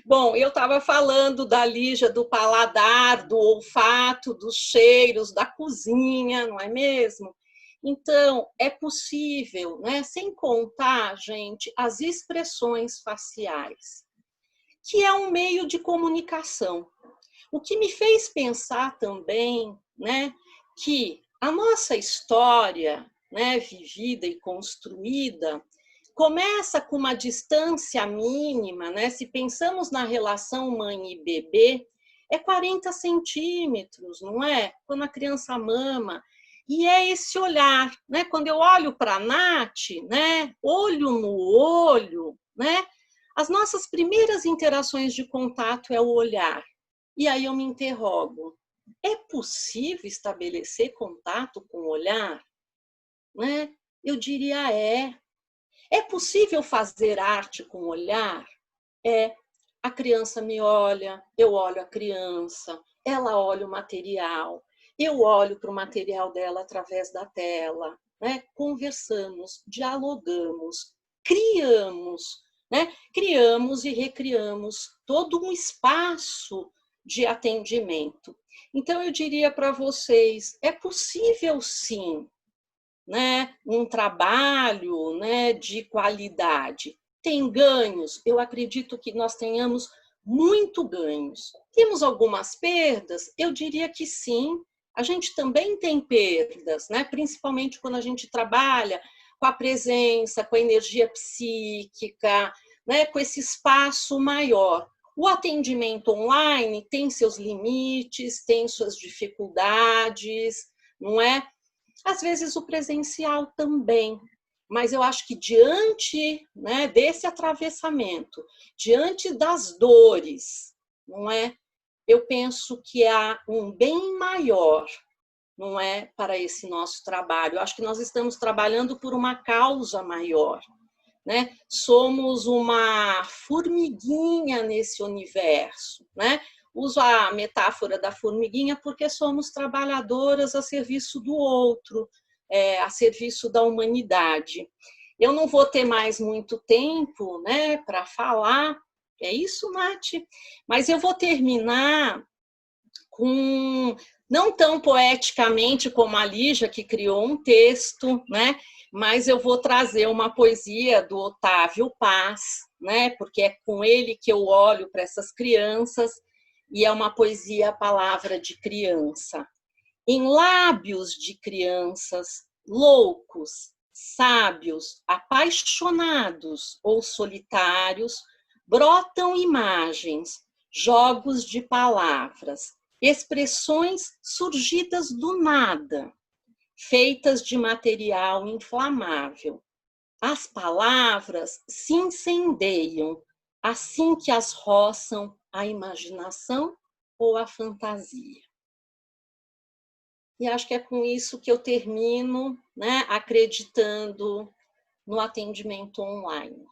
Bom, eu estava falando da Lígia, do paladar, do olfato, dos cheiros, da cozinha, não é mesmo? Então, é possível, né? Sem contar, gente, as expressões faciais, que é um meio de comunicação. O que me fez pensar também, né, que a nossa história, né, vivida e construída, começa com uma distância mínima, né? Se pensamos na relação mãe e bebê, é 40 centímetros, não é? Quando a criança mama. E é esse olhar, né? Quando eu olho para a Nath, né? Olho no olho, né? As nossas primeiras interações de contato é o olhar. E aí eu me interrogo, é possível estabelecer contato com o olhar? Né? Eu diria é. É possível fazer arte com o olhar? A criança me olha, eu olho a criança, ela olha o material, eu olho para o material dela através da tela, né? Conversamos, dialogamos, criamos, né? Criamos e recriamos todo um espaço de atendimento. Então, eu diria para vocês, é possível sim, né, um trabalho, né, de qualidade. Tem ganhos? Eu acredito que nós tenhamos muito ganhos. Temos algumas perdas? Eu diria que sim. A gente também tem perdas, né? Principalmente quando a gente trabalha com a presença, com a energia psíquica, né? Com esse espaço maior. O atendimento online tem seus limites, tem suas dificuldades, não é? Às vezes o presencial também, mas eu acho que diante, né, desse atravessamento, diante das dores, não é? Eu penso que há um bem maior, não é, para esse nosso trabalho. Eu acho que nós estamos trabalhando por uma causa maior, né? Somos uma formiguinha nesse universo, né? Uso a metáfora da formiguinha porque somos trabalhadoras a serviço do outro, a serviço da humanidade. Eu não vou ter mais muito tempo, né, para falar, é isso, Nath? Mas eu vou terminar com, não tão poeticamente como a Lígia, que criou um texto, né? Mas eu vou trazer uma poesia do Otávio Paz, né? Porque é com ele que eu olho para essas crianças, e é uma poesia, a palavra de criança. Em lábios de crianças, loucos, sábios, apaixonados ou solitários, brotam imagens, jogos de palavras, expressões surgidas do nada, feitas de material inflamável. As palavras se incendeiam assim que as roçam a imaginação ou a fantasia. E acho que é com isso que eu termino, né, acreditando no atendimento online.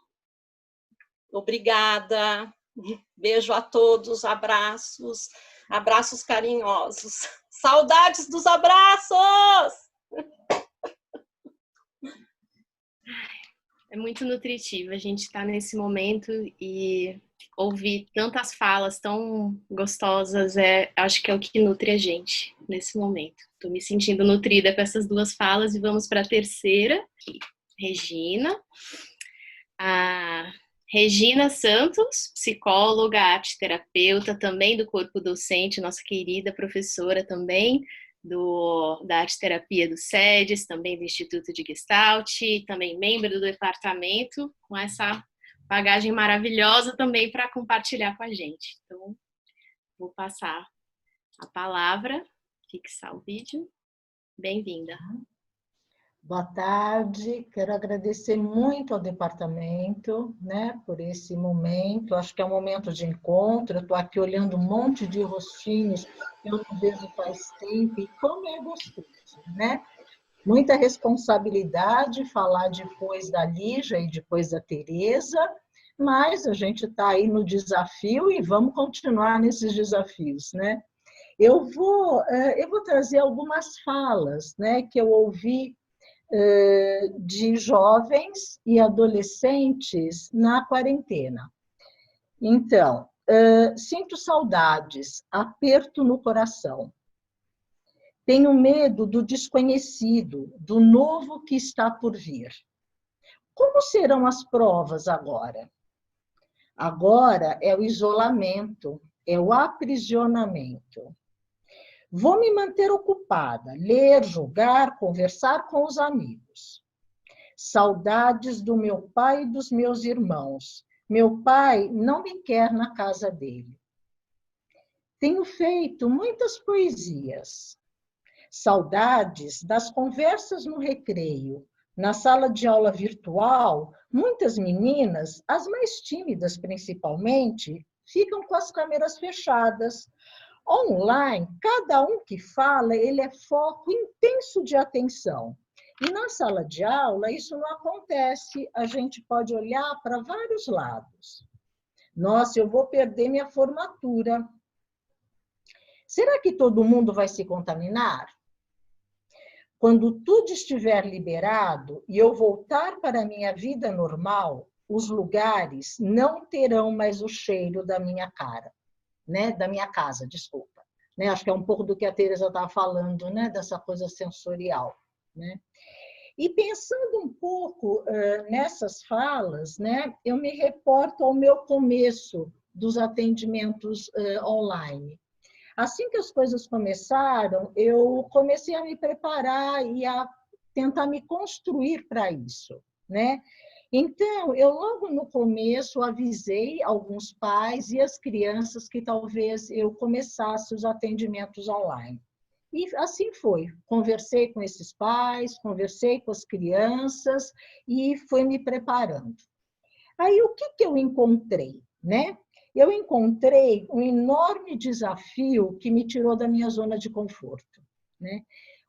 Obrigada, beijo a todos, abraços, abraços carinhosos. Saudades dos abraços! É muito nutritivo a gente estar nesse momento e ouvir tantas falas tão gostosas, acho que é o que nutre a gente nesse momento. Estou me sentindo nutrida com essas duas falas e vamos para a terceira, Regina. A Regina Santos, psicóloga, arteterapeuta, também do corpo docente, nossa querida professora também da arte-terapia do SEDES, também do Instituto de Gestalt, também membro do departamento, com essa bagagem maravilhosa também para compartilhar com a gente. Então, vou passar a palavra, fixar o vídeo. Bem-vinda. Boa tarde, quero agradecer muito ao departamento, né, por esse momento. Acho que é um momento de encontro. Eu estou aqui olhando um monte de rostinhos que eu não vejo faz tempo, e como é gostoso, né? Muita responsabilidade falar depois da Lígia e depois da Tereza, mas a gente está aí no desafio e vamos continuar nesses desafios, né? Eu vou trazer algumas falas, né, que eu ouvi de jovens e adolescentes na quarentena. Então, sinto saudades, aperto no coração. Tenho medo do desconhecido, do novo que está por vir. Como serão as provas agora? Agora é o isolamento, é o aprisionamento. Vou me manter ocupada, ler, jogar, conversar com os amigos. Saudades do meu pai e dos meus irmãos. Meu pai não me quer na casa dele. Tenho feito muitas poesias. Saudades das conversas no recreio. Na sala de aula virtual, muitas meninas, as mais tímidas principalmente, ficam com as câmeras fechadas. Online, cada um que fala, ele é foco intenso de atenção. E na sala de aula, isso não acontece. A gente pode olhar para vários lados. Nossa, eu vou perder minha formatura. Será que todo mundo vai se contaminar? Quando tudo estiver liberado e eu voltar para a minha vida normal, os lugares não terão mais o cheiro da minha cara. Né, da minha casa, desculpa. Né, acho que é um pouco do que a Tereza estava falando, né, dessa coisa sensorial. Né? E pensando um pouco nessas falas, né, eu me reporto ao meu começo dos atendimentos online. Assim que as coisas começaram, eu comecei a me preparar e a tentar me construir para isso, né? Então, eu logo no começo avisei alguns pais e as crianças que talvez eu começasse os atendimentos online. E assim foi. Conversei com esses pais, conversei com as crianças e fui me preparando. Aí, o que eu encontrei, né? Eu encontrei um enorme desafio que me tirou da minha zona de conforto, né?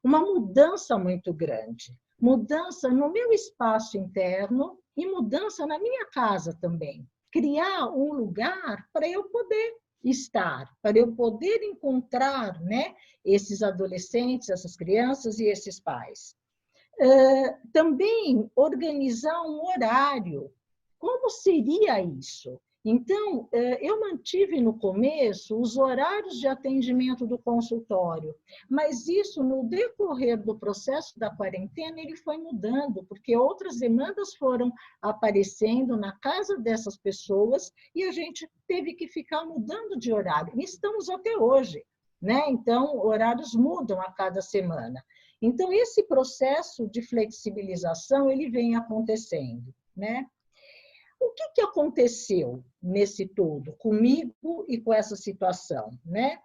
Uma mudança muito grande. Mudança no meu espaço interno e mudança na minha casa também. Criar um lugar para eu poder estar, para eu poder encontrar, né, esses adolescentes, essas crianças e esses pais. Também organizar um horário. Como seria isso? Então, eu mantive no começo os horários de atendimento do consultório, mas isso, no decorrer do processo da quarentena, ele foi mudando, porque outras demandas foram aparecendo na casa dessas pessoas e a gente teve que ficar mudando de horário. E estamos até hoje, né? Então, horários mudam a cada semana. Então, esse processo de flexibilização, ele vem acontecendo, né? O que aconteceu nesse todo, comigo e com essa situação, né?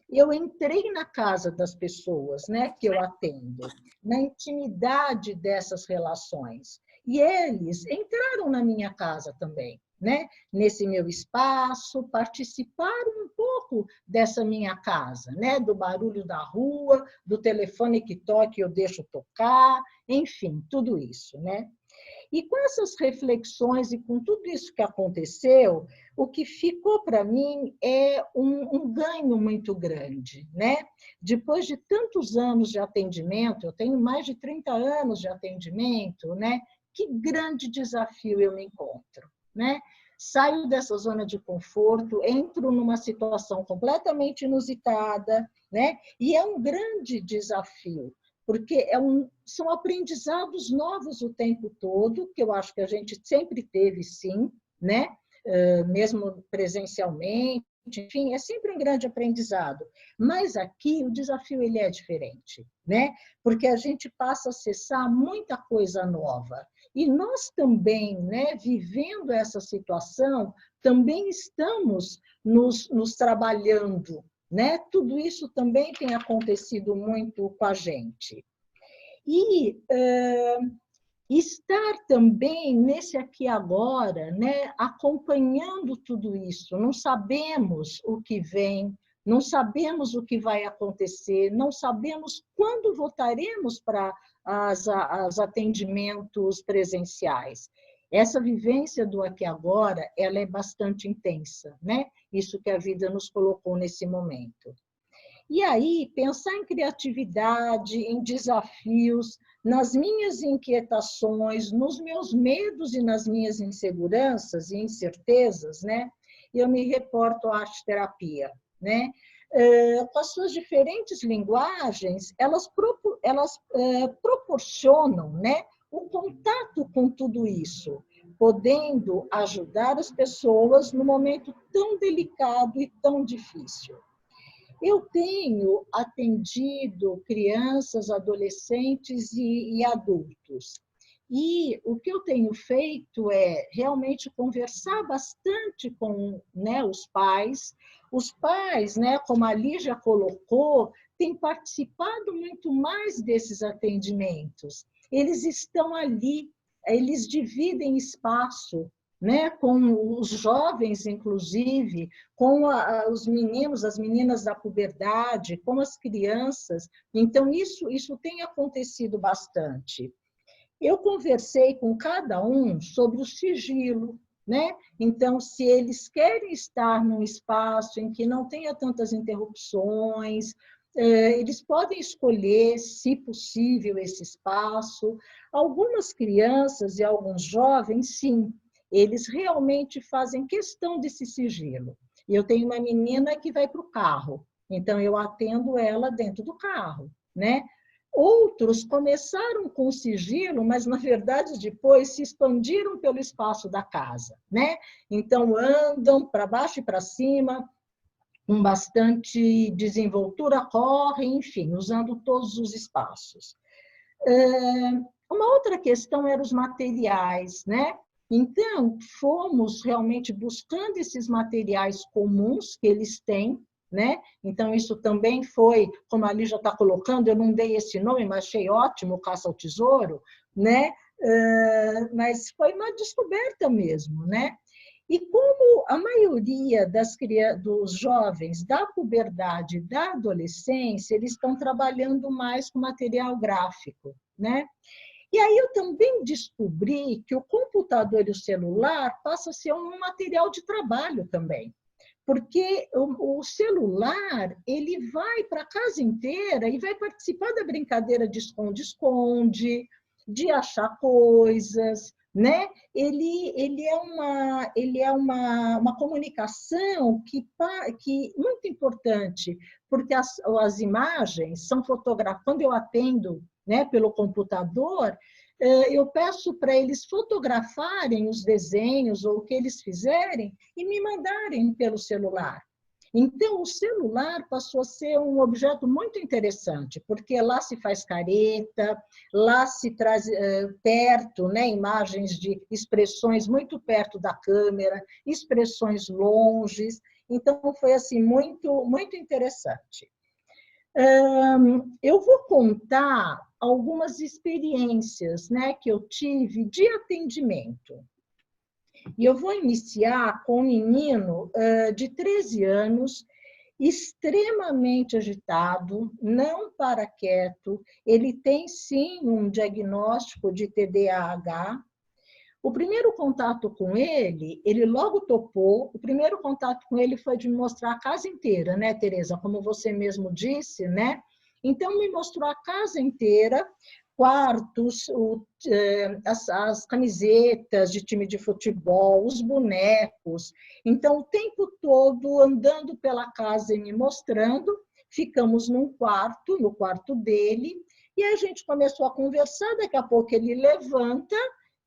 Eu entrei na casa das pessoas, né, que eu atendo, na intimidade dessas relações. E eles entraram na minha casa também, né? Nesse meu espaço, participaram um pouco dessa minha casa, né? Do barulho da rua, do telefone que toca e eu deixo tocar, enfim, tudo isso, né? E com essas reflexões e com tudo isso que aconteceu, o que ficou para mim é um ganho muito grande, né? Depois de tantos anos de atendimento, eu tenho mais de 30 anos de atendimento, né? Que grande desafio eu me encontro, né? Saio dessa zona de conforto, entro numa situação completamente inusitada, né? E é um grande desafio, porque são aprendizados novos o tempo todo, que eu acho que a gente sempre teve, sim, né? Mesmo presencialmente, enfim, é sempre um grande aprendizado. Mas aqui o desafio ele é diferente, né? Porque a gente passa a acessar muita coisa nova. E nós também, né, vivendo essa situação, também estamos nos trabalhando, né? Tudo isso também tem acontecido muito com a gente. E estar também nesse aqui agora, né? Acompanhando tudo isso. Não sabemos o que vem, não sabemos o que vai acontecer, não sabemos quando voltaremos para os atendimentos presenciais. Essa vivência do aqui agora, ela é bastante intensa, né? Isso que a vida nos colocou nesse momento. E aí, pensar em criatividade, em desafios, nas minhas inquietações, nos meus medos e nas minhas inseguranças e incertezas, né? Eu me reporto à arte-terapia, né? Com as suas diferentes linguagens, elas proporcionam, né, o contato com tudo isso, podendo ajudar as pessoas no momento tão delicado e tão difícil. Eu tenho atendido crianças, adolescentes e adultos. E o que eu tenho feito é realmente conversar bastante com, né, os pais. Os pais, né, como a Lígia colocou, têm participado muito mais desses atendimentos. Eles estão ali, eles dividem espaço, né, com os jovens, inclusive, com os meninos, as meninas da puberdade, com as crianças. Então, isso tem acontecido bastante. Eu conversei com cada um sobre o sigilo, né? Então, se eles querem estar num espaço em que não tenha tantas interrupções, eles podem escolher, se possível, esse espaço. Algumas crianças e alguns jovens, sim, eles realmente fazem questão desse sigilo. Eu tenho uma menina que vai para o carro, então eu atendo ela dentro do carro, né? Outros começaram com sigilo, mas, na verdade, depois se expandiram pelo espaço da casa, né? Então, andam para baixo e para cima, com bastante desenvoltura, correm, enfim, usando todos os espaços. Uma outra questão eram os materiais, né? Então, fomos realmente buscando esses materiais comuns que eles têm, né? Então, isso também foi, como a Lígia está colocando, eu não dei esse nome, mas achei ótimo, Caça ao Tesouro, né? Mas foi uma descoberta mesmo, né? E como a maioria dos jovens da puberdade e da adolescência, eles estão trabalhando mais com material gráfico, né? E aí eu também descobri que o computador e o celular passam a ser um material de trabalho também. Porque o celular, ele vai para a casa inteira e vai participar da brincadeira de esconde-esconde, de achar coisas, né? Ele é uma comunicação que muito importante, porque as imagens são fotografadas. Quando eu atendo, né, pelo computador, eu peço para eles fotografarem os desenhos ou o que eles fizerem e me mandarem pelo celular. Então, o celular passou a ser um objeto muito interessante, porque lá se faz careta, lá se traz perto, né, imagens de expressões muito perto da câmera, expressões longes. Então, foi assim, muito, muito interessante. Eu vou contar algumas experiências, né, que eu tive de atendimento. E eu vou iniciar com um menino de 13 anos, extremamente agitado, não para quieto. Ele tem, sim, um diagnóstico de TDAH. O primeiro contato com ele logo topou. O primeiro contato com ele foi de me mostrar a casa inteira, né, Tereza? Como você mesmo disse, né? Então, me mostrou a casa inteira, quartos, as camisetas de time de futebol, os bonecos. Então, o tempo todo andando pela casa e me mostrando. Ficamos no quarto dele, e a gente começou a conversar. Daqui a pouco ele levanta,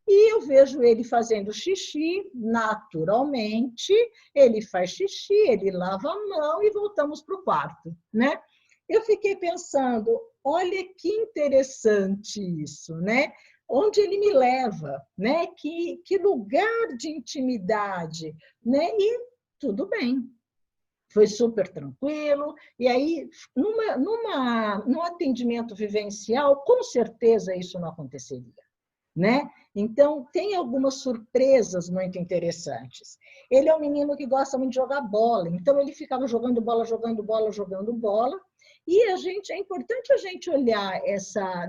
e eu vejo ele fazendo xixi, naturalmente. Ele faz xixi, ele lava a mão e voltamos para o quarto, né? Eu fiquei pensando, olha que interessante isso, né? Onde ele me leva, né? Que lugar de intimidade, né? E tudo bem, foi super tranquilo. E aí, num atendimento vivencial, com certeza isso não aconteceria, né? Então, tem algumas surpresas muito interessantes. Ele é um menino que gosta muito de jogar bola, então ele ficava jogando bola, jogando bola, jogando bola, e é importante a gente olhar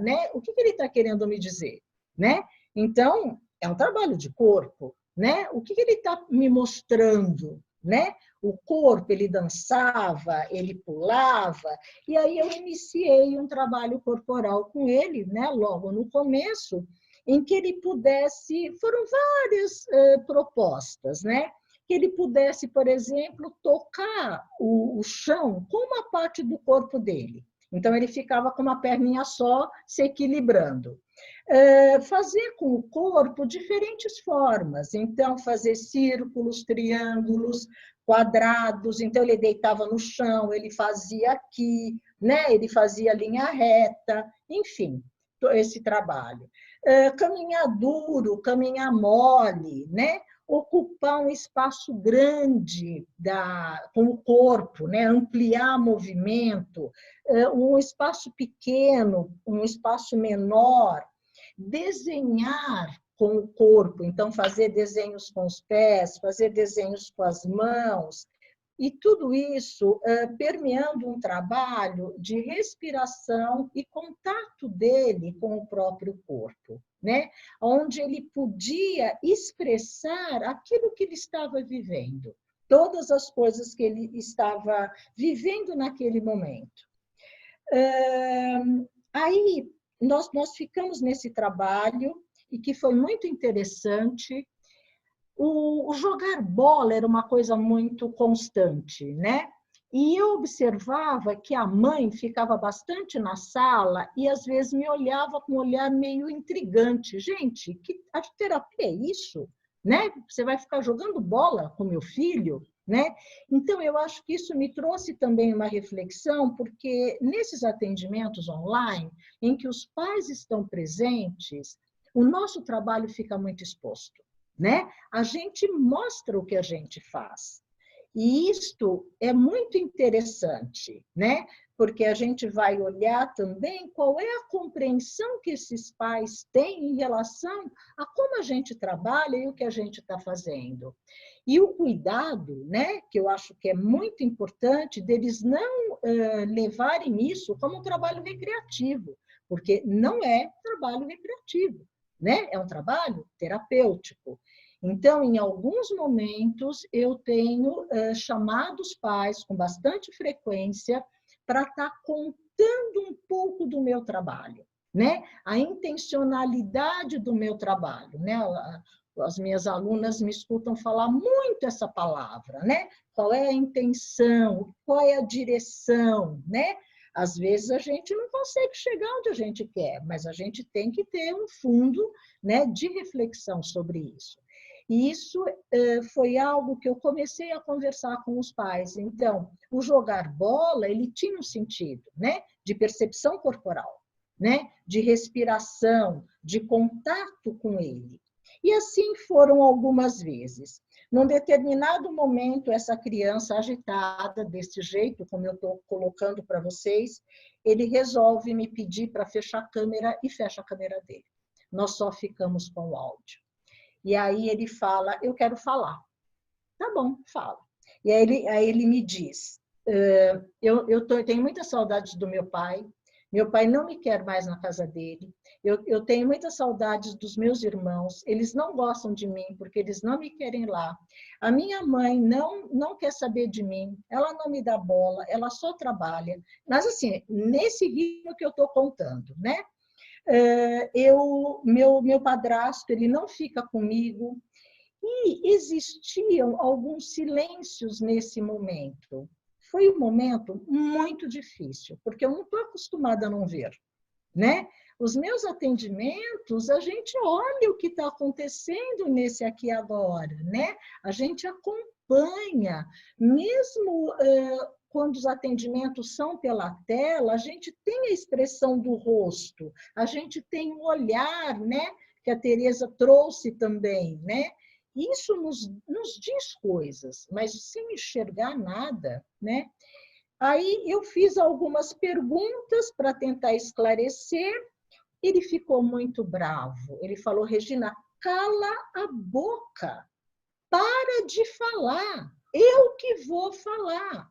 né, o que ele está querendo me dizer, né? Então, é um trabalho de corpo, né? O que ele está me mostrando, né? O corpo, ele dançava, ele pulava, e aí eu iniciei um trabalho corporal com ele, né? Logo no começo, em que ele pudesse, foram várias propostas, né? Que ele pudesse, por exemplo, tocar o chão com uma parte do corpo dele. Então, ele ficava com uma perninha só, se equilibrando. Fazer com o corpo diferentes formas. Então, fazer círculos, triângulos, quadrados. Então, ele deitava no chão, ele fazia aqui, né? Ele fazia linha reta, enfim, esse trabalho. Caminhar duro, caminhar mole, né? Ocupar um espaço grande com o corpo, né? Ampliar movimento, um espaço pequeno, um espaço menor, desenhar com o corpo, então fazer desenhos com os pés, fazer desenhos com as mãos, e tudo isso permeando um trabalho de respiração e contato dele com o próprio corpo, né? Onde ele podia expressar aquilo que ele estava vivendo, todas as coisas que ele estava vivendo naquele momento. Aí nós ficamos nesse trabalho, e que foi muito interessante. O jogar bola era uma coisa muito constante, né? E eu observava que a mãe ficava bastante na sala e às vezes me olhava com um olhar meio intrigante. Gente, que arte terapia é isso? Né? Você vai ficar jogando bola com meu filho? né? Então, eu acho que isso me trouxe também uma reflexão, porque nesses atendimentos online, em que os pais estão presentes, o nosso trabalho fica muito exposto, né? A gente mostra o que a gente faz. E isto é muito interessante, né? Porque a gente vai olhar também qual é a compreensão que esses pais têm em relação a como a gente trabalha e o que a gente está fazendo. E o cuidado, né, que eu acho que é muito importante, deles não levarem isso como um trabalho recreativo, porque não é trabalho recreativo, né? É um trabalho terapêutico. Então, em alguns momentos, eu tenho chamado os pais com bastante frequência para estar contando um pouco do meu trabalho, né? A intencionalidade do meu trabalho, né? As minhas alunas me escutam falar muito essa palavra, né? Qual é a intenção, qual é a direção, né? Às vezes a gente não consegue chegar onde a gente quer, mas a gente tem que ter um fundo, né, de reflexão sobre isso. E isso foi algo que eu comecei a conversar com os pais. Então, o jogar bola, ele tinha um sentido, né? De percepção corporal, né? De respiração, de contato com ele. E assim foram algumas vezes. Num determinado momento, essa criança agitada, desse jeito, como eu estou colocando para vocês, ele resolve me pedir para fechar a câmera e fecha a câmera dele. Nós só ficamos com o áudio. E aí ele fala, eu quero falar. Tá bom, fala. E aí ele me diz, eu tenho muitas saudades do meu pai não me quer mais na casa dele, eu tenho muitas saudades dos meus irmãos, eles não gostam de mim porque eles não me querem lá. A minha mãe não quer saber de mim, ela não me dá bola, ela só trabalha. Mas assim, nesse ritmo que eu estou contando, né? Meu padrasto, ele não fica comigo, e existiam alguns silêncios nesse momento. Foi um momento muito difícil, porque eu não estou acostumada a não ver, né? Os meus atendimentos, a gente olha o que está acontecendo nesse aqui agora, né? A gente acompanha, mesmo quando os atendimentos são pela tela, a gente tem a expressão do rosto, a gente tem o olhar, né? Que a Tereza trouxe também, né? Isso nos diz coisas, mas sem enxergar nada, né? Aí eu fiz algumas perguntas para tentar esclarecer. Ele ficou muito bravo. Ele falou, Regina, cala a boca, para de falar, eu que vou falar.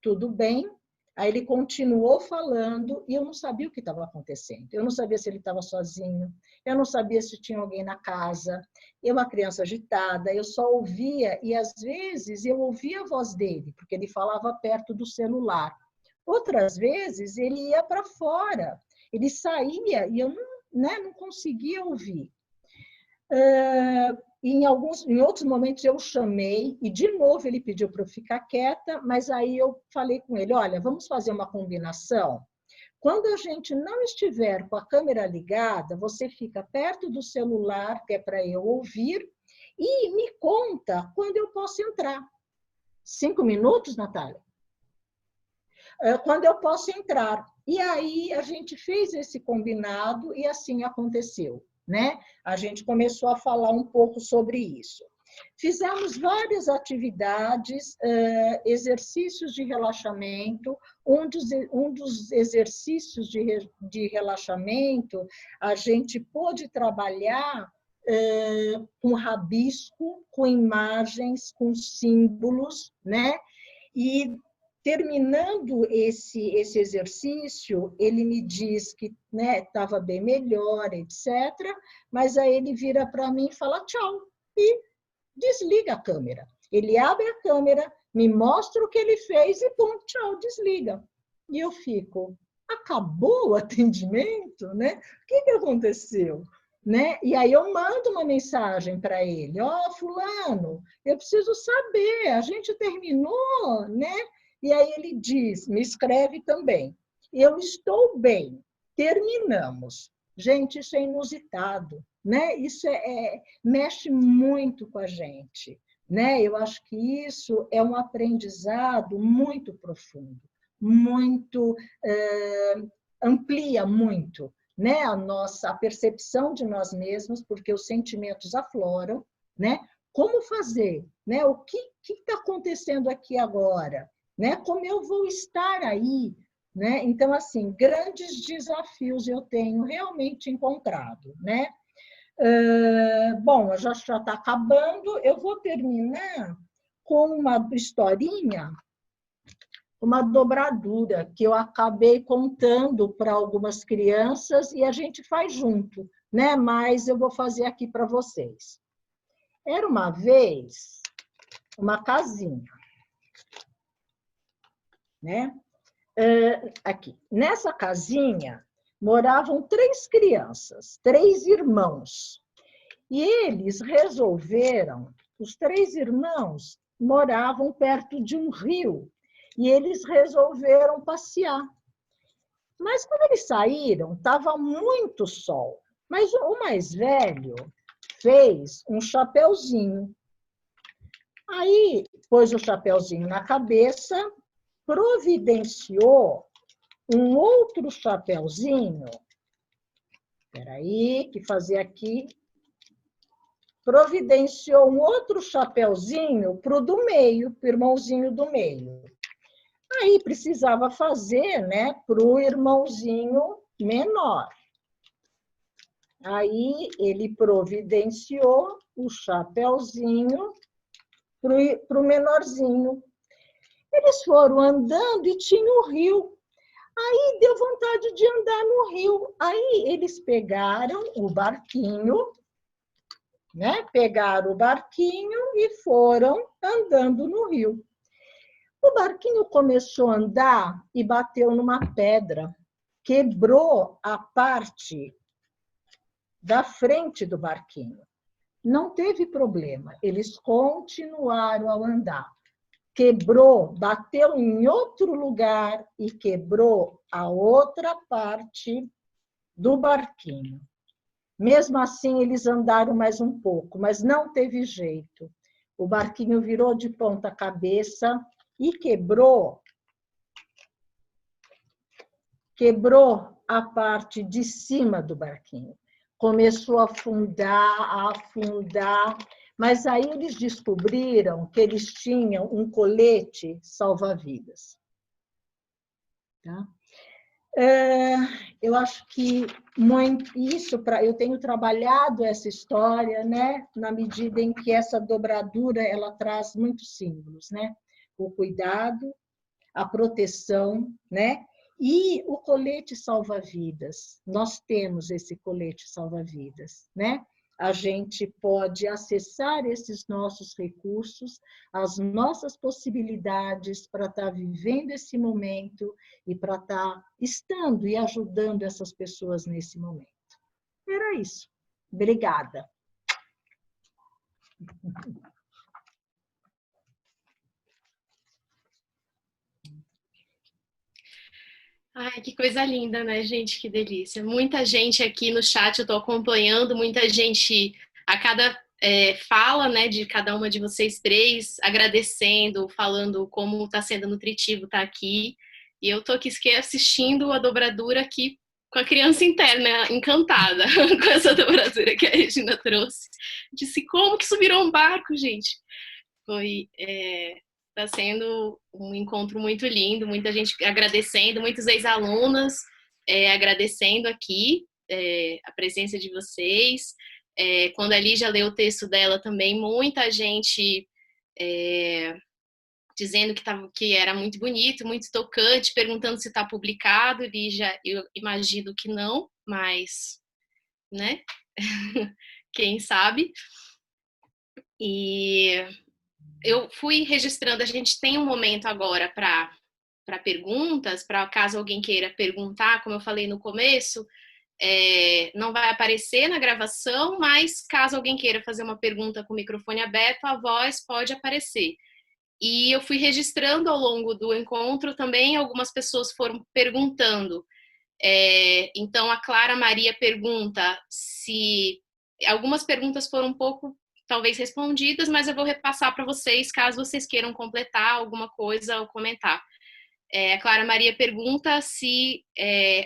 Tudo bem? Aí ele continuou falando e eu não sabia o que estava acontecendo. Eu não sabia se ele estava sozinho, eu não sabia se tinha alguém na casa. Eu, uma criança agitada, eu só ouvia, e às vezes eu ouvia a voz dele, porque ele falava perto do celular. Outras vezes ele ia para fora, ele saía e eu não conseguia ouvir. Em outros momentos eu chamei e de novo ele pediu para eu ficar quieta, mas aí eu falei com ele, olha, vamos fazer uma combinação? Quando a gente não estiver com a câmera ligada, você fica perto do celular, que é para eu ouvir, e me conta quando eu posso entrar. 5 minutos, Natália? Quando eu posso entrar. E aí a gente fez esse combinado e assim aconteceu, né? A gente começou a falar um pouco sobre isso. Fizemos várias atividades, exercícios de relaxamento. Um dos exercícios de relaxamento, a gente pôde trabalhar com rabisco, com imagens, com símbolos, né? E terminando esse exercício, ele me diz que estava bem melhor, etc. Mas aí ele vira para mim e fala tchau, e desliga a câmera. Ele abre a câmera, me mostra o que ele fez e pum, tchau, desliga. E eu fico, acabou o atendimento, né? O que aconteceu? Né? E aí eu mando uma mensagem para ele, fulano, eu preciso saber, a gente terminou, né? E aí ele diz, me escreve também, eu estou bem, terminamos. Gente, isso é inusitado, né? Isso mexe muito com a gente, né? Eu acho que isso é um aprendizado muito profundo, muito amplia muito, né? A percepção de nós mesmos, porque os sentimentos afloram, né? Como fazer, né? O que está acontecendo aqui agora, né? Como eu vou estar aí, né? Então, assim, grandes desafios eu tenho realmente encontrado, né? Bom, já está acabando, eu vou terminar com uma historinha, uma dobradura que eu acabei contando para algumas crianças e a gente faz junto, né? Mas eu vou fazer aqui para vocês. Era uma vez uma casinha, né? Aqui. Nessa casinha moravam 3 crianças, 3 irmãos. E eles resolveram, os 3 irmãos moravam perto de um rio, e eles resolveram passear. Mas quando eles saíram, estava muito sol. Mas o mais velho fez um chapeuzinho. Aí pôs o chapeuzinho na cabeça, providenciou um outro chapeuzinho. Espera aí, que fazer aqui. Providenciou um outro chapeuzinho para o do meio, para o irmãozinho do meio. Aí precisava fazer, né, para o irmãozinho menor. Aí ele providenciou o chapeuzinho para o menorzinho. Eles foram andando e tinha o rio. Aí deu vontade de andar no rio. Aí eles pegaram o barquinho, né? Pegaram o barquinho e foram andando no rio. O barquinho começou a andar e bateu numa pedra, quebrou a parte da frente do barquinho. Não teve problema, eles continuaram a andar. Quebrou, bateu em outro lugar e quebrou a outra parte do barquinho. Mesmo assim, eles andaram mais um pouco, mas não teve jeito. O barquinho virou de ponta cabeça e quebrou a parte de cima do barquinho. Começou a afundar, mas aí eles descobriram que eles tinham um colete salva-vidas. Tá? Eu acho que eu tenho trabalhado essa história, né, na medida em que essa dobradura ela traz muitos símbolos, né? O cuidado, a proteção, né? E o colete salva-vidas. Nós temos esse colete salva-vidas, né? A gente pode acessar esses nossos recursos, as nossas possibilidades para estar vivendo esse momento e para estar estando e ajudando essas pessoas nesse momento. Era isso. Obrigada. Ai, que coisa linda, né, gente? Que delícia. Muita gente aqui no chat, eu estou acompanhando, muita gente a cada fala, né, de cada uma de vocês 3, agradecendo, falando como está sendo nutritivo estar aqui. E eu estou aqui assistindo a dobradura aqui com a criança interna, encantada com essa dobradura que a Regina trouxe. Disse, como que isso virou um barco, gente? Foi... Está sendo um encontro muito lindo, muita gente agradecendo, muitos ex-alunas agradecendo aqui a presença de vocês. Quando a Lígia leu o texto dela também, muita gente dizendo que era muito bonito, muito tocante, perguntando se está publicado. Lígia, eu imagino que não, mas, né? Quem sabe? E eu fui registrando, a gente tem um momento agora para perguntas, para caso alguém queira perguntar, como eu falei no começo, não vai aparecer na gravação, mas caso alguém queira fazer uma pergunta com o microfone aberto, a voz pode aparecer. E eu fui registrando ao longo do encontro também, algumas pessoas foram perguntando. Então, a Clara Maria pergunta se... Algumas perguntas foram um pouco talvez respondidas, mas eu vou repassar para vocês, caso vocês queiram completar alguma coisa ou comentar. A Clara Maria pergunta se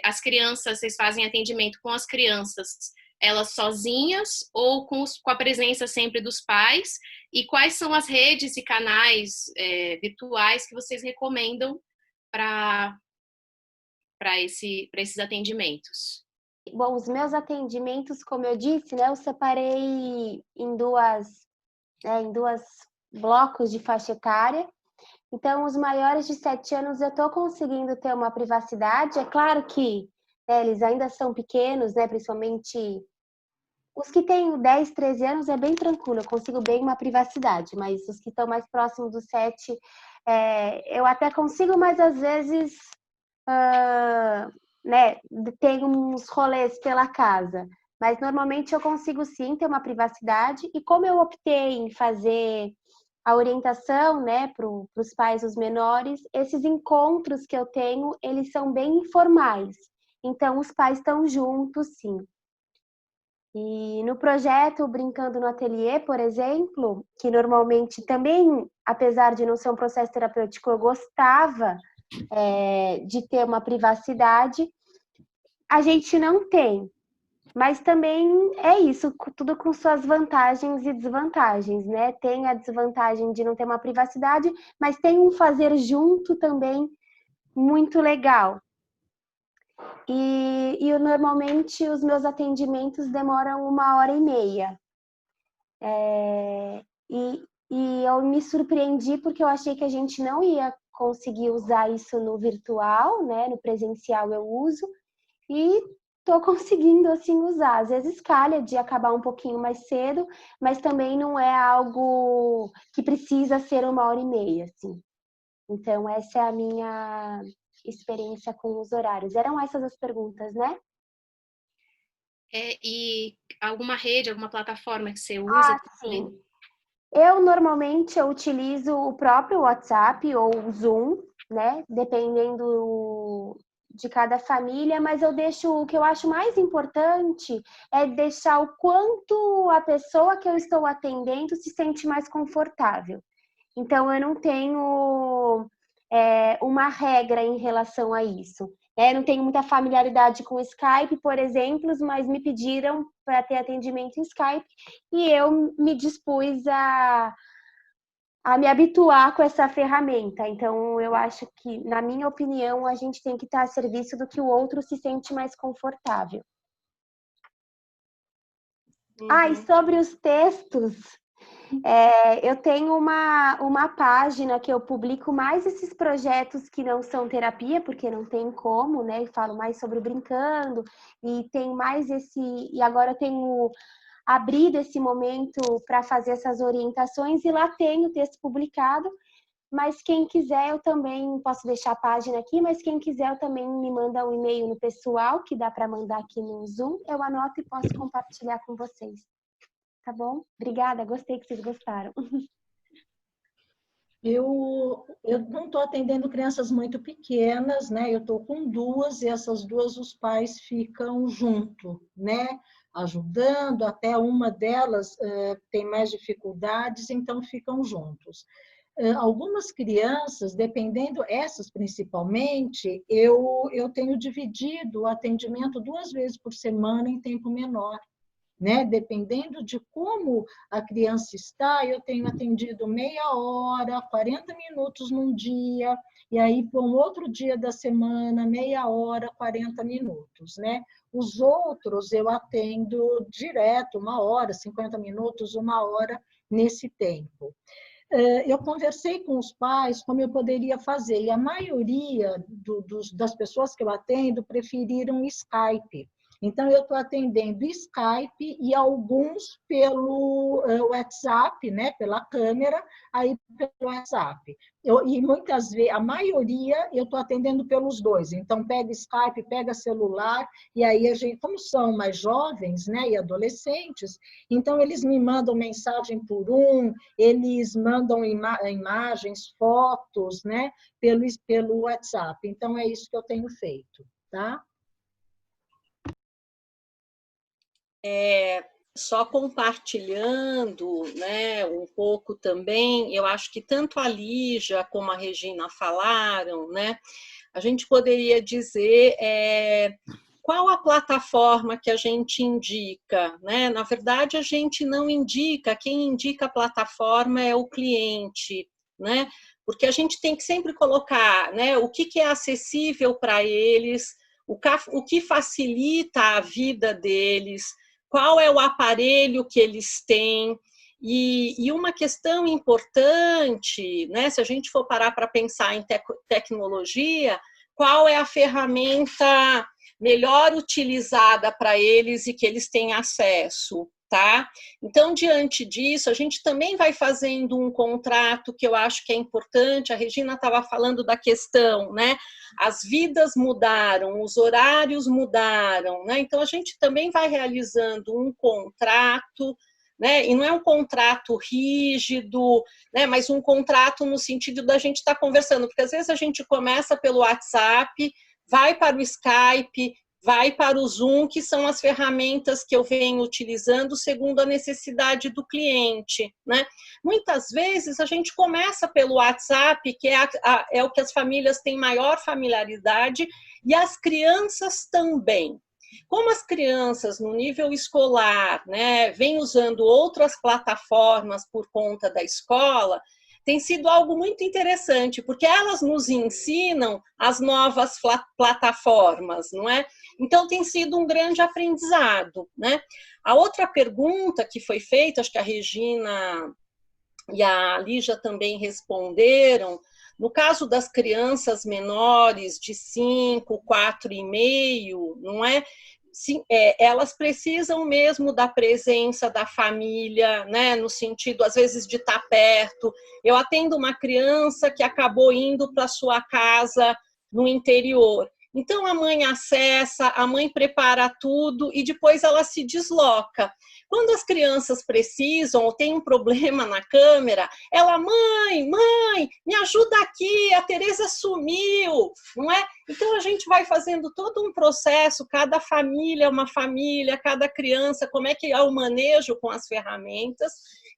as crianças, vocês fazem atendimento com as crianças, elas sozinhas ou com a presença sempre dos pais, e quais são as redes e canais virtuais que vocês recomendam para esses atendimentos? Bom, os meus atendimentos, como eu disse, né, eu separei em duas blocos de faixa etária. Então, os maiores de 7 anos eu estou conseguindo ter uma privacidade. É claro que eles ainda são pequenos, né, principalmente os que têm 10, 13 anos é bem tranquilo, eu consigo bem uma privacidade, mas os que estão mais próximos dos 7, eu até consigo, mas às vezes né, tem uns rolês pela casa, mas normalmente eu consigo sim ter uma privacidade, e como eu optei em fazer a orientação, né, para os pais dos menores, esses encontros que eu tenho, eles são bem informais, então os pais estão juntos, sim. E no projeto Brincando no Ateliê, por exemplo, que normalmente também, apesar de não ser um processo terapêutico, eu gostava de ter uma privacidade, a gente não tem. Mas também é isso, tudo com suas vantagens e desvantagens, né? Tem a desvantagem de não ter uma privacidade, mas tem um fazer junto também muito legal. E normalmente os meus atendimentos demoram 1h30. E eu me surpreendi porque eu achei que a gente não ia conseguir usar isso no virtual, né? No presencial eu uso, e estou conseguindo assim usar. Às vezes calha de acabar um pouquinho mais cedo, mas também não é algo que precisa ser 1h30, assim. Então essa é a minha experiência com os horários. Eram essas as perguntas, né? E alguma rede, alguma plataforma que você usa? Ah, sim. Eu normalmente utilizo o próprio WhatsApp ou o Zoom, né? Dependendo de cada família, mas eu deixo o que eu acho mais importante é deixar o quanto a pessoa que eu estou atendendo se sente mais confortável. Então eu não tenho uma regra em relação a isso. Não tenho muita familiaridade com o Skype, por exemplo, mas me pediram para ter atendimento em Skype e eu me dispus a me habituar com essa ferramenta. Então, eu acho que, na minha opinião, a gente tem que estar a serviço do que o outro se sente mais confortável. E sobre os textos, eu tenho uma página que eu publico mais esses projetos que não são terapia, porque não tem como, né? Eu falo mais sobre o brincando, e tem mais e agora eu tenho abrido esse momento para fazer essas orientações, e lá tem o texto publicado, mas quem quiser eu também posso deixar a página aqui, mas quem quiser eu também me manda um e-mail no pessoal, que dá para mandar aqui no Zoom, eu anoto e posso compartilhar com vocês. Tá bom? Obrigada, gostei que vocês gostaram. Eu não estou atendendo crianças muito pequenas, né? Eu estou com 2 e essas 2 os pais ficam junto, né? Ajudando, até uma delas tem mais dificuldades, então ficam juntos. Algumas crianças, dependendo, essas principalmente, eu tenho dividido o atendimento 2 vezes por semana em tempo menor. Né? Dependendo de como a criança está, eu tenho atendido meia hora, 40 minutos num dia, e aí para um outro dia da semana, meia hora, 40 minutos, né? Os outros eu atendo direto, 1 hora, 50 minutos, 1 hora nesse tempo. Eu conversei com os pais como eu poderia fazer, e a maioria das pessoas que eu atendo preferiram Skype. Então, eu estou atendendo Skype e alguns pelo WhatsApp, né, pela câmera, aí pelo WhatsApp. E muitas vezes, a maioria, eu estou atendendo pelos dois. Então, pega Skype, pega celular, e aí a gente, como são mais jovens, né, e adolescentes, então eles me mandam mensagem por eles mandam imagens, fotos, né, pelo WhatsApp. Então, é isso que eu tenho feito, tá? só compartilhando, né, um pouco também, eu acho que tanto a Lígia como a Regina falaram, né, a gente poderia dizer qual a plataforma que a gente indica, né? Na verdade, a gente não indica, quem indica a plataforma é o cliente, né? Porque a gente tem que sempre colocar, né, o que é acessível para eles, o que facilita a vida deles, qual é o aparelho que eles têm. E uma questão importante, né, se a gente for parar para pensar em tecnologia, qual é a ferramenta melhor utilizada para eles e que eles têm acesso, tá? Então, diante disso, a gente também vai fazendo um contrato que eu acho que é importante. A Regina estava falando da questão, né? As vidas mudaram, os horários mudaram, né? Então, a gente também vai realizando um contrato, né? E não é um contrato rígido, né? Mas um contrato no sentido da gente estar conversando, porque às vezes a gente começa pelo WhatsApp, vai para o Skype, vai para o Zoom, que são as ferramentas que eu venho utilizando segundo a necessidade do cliente, né? Muitas vezes a gente começa pelo WhatsApp, que é o que as famílias têm maior familiaridade, e as crianças também. Como as crianças no nível escolar, né, vêm usando outras plataformas por conta da escola, tem sido algo muito interessante, porque elas nos ensinam as novas plataformas, não é? Então, tem sido um grande aprendizado, né? A outra pergunta que foi feita, acho que a Regina e a Lígia também responderam, no caso das crianças menores de 5, 4,5, não é? Sim, elas precisam mesmo da presença da família, né, no sentido, às vezes, de estar perto. Eu atendo uma criança que acabou indo para sua casa no interior. Então, a mãe acessa, a mãe prepara tudo e depois ela se desloca. Quando as crianças precisam ou tem um problema na câmera, ela, mãe, me ajuda aqui, a Tereza sumiu, não é? Então, a gente vai fazendo todo um processo, cada família é uma família, cada criança, como é que é o manejo com as ferramentas,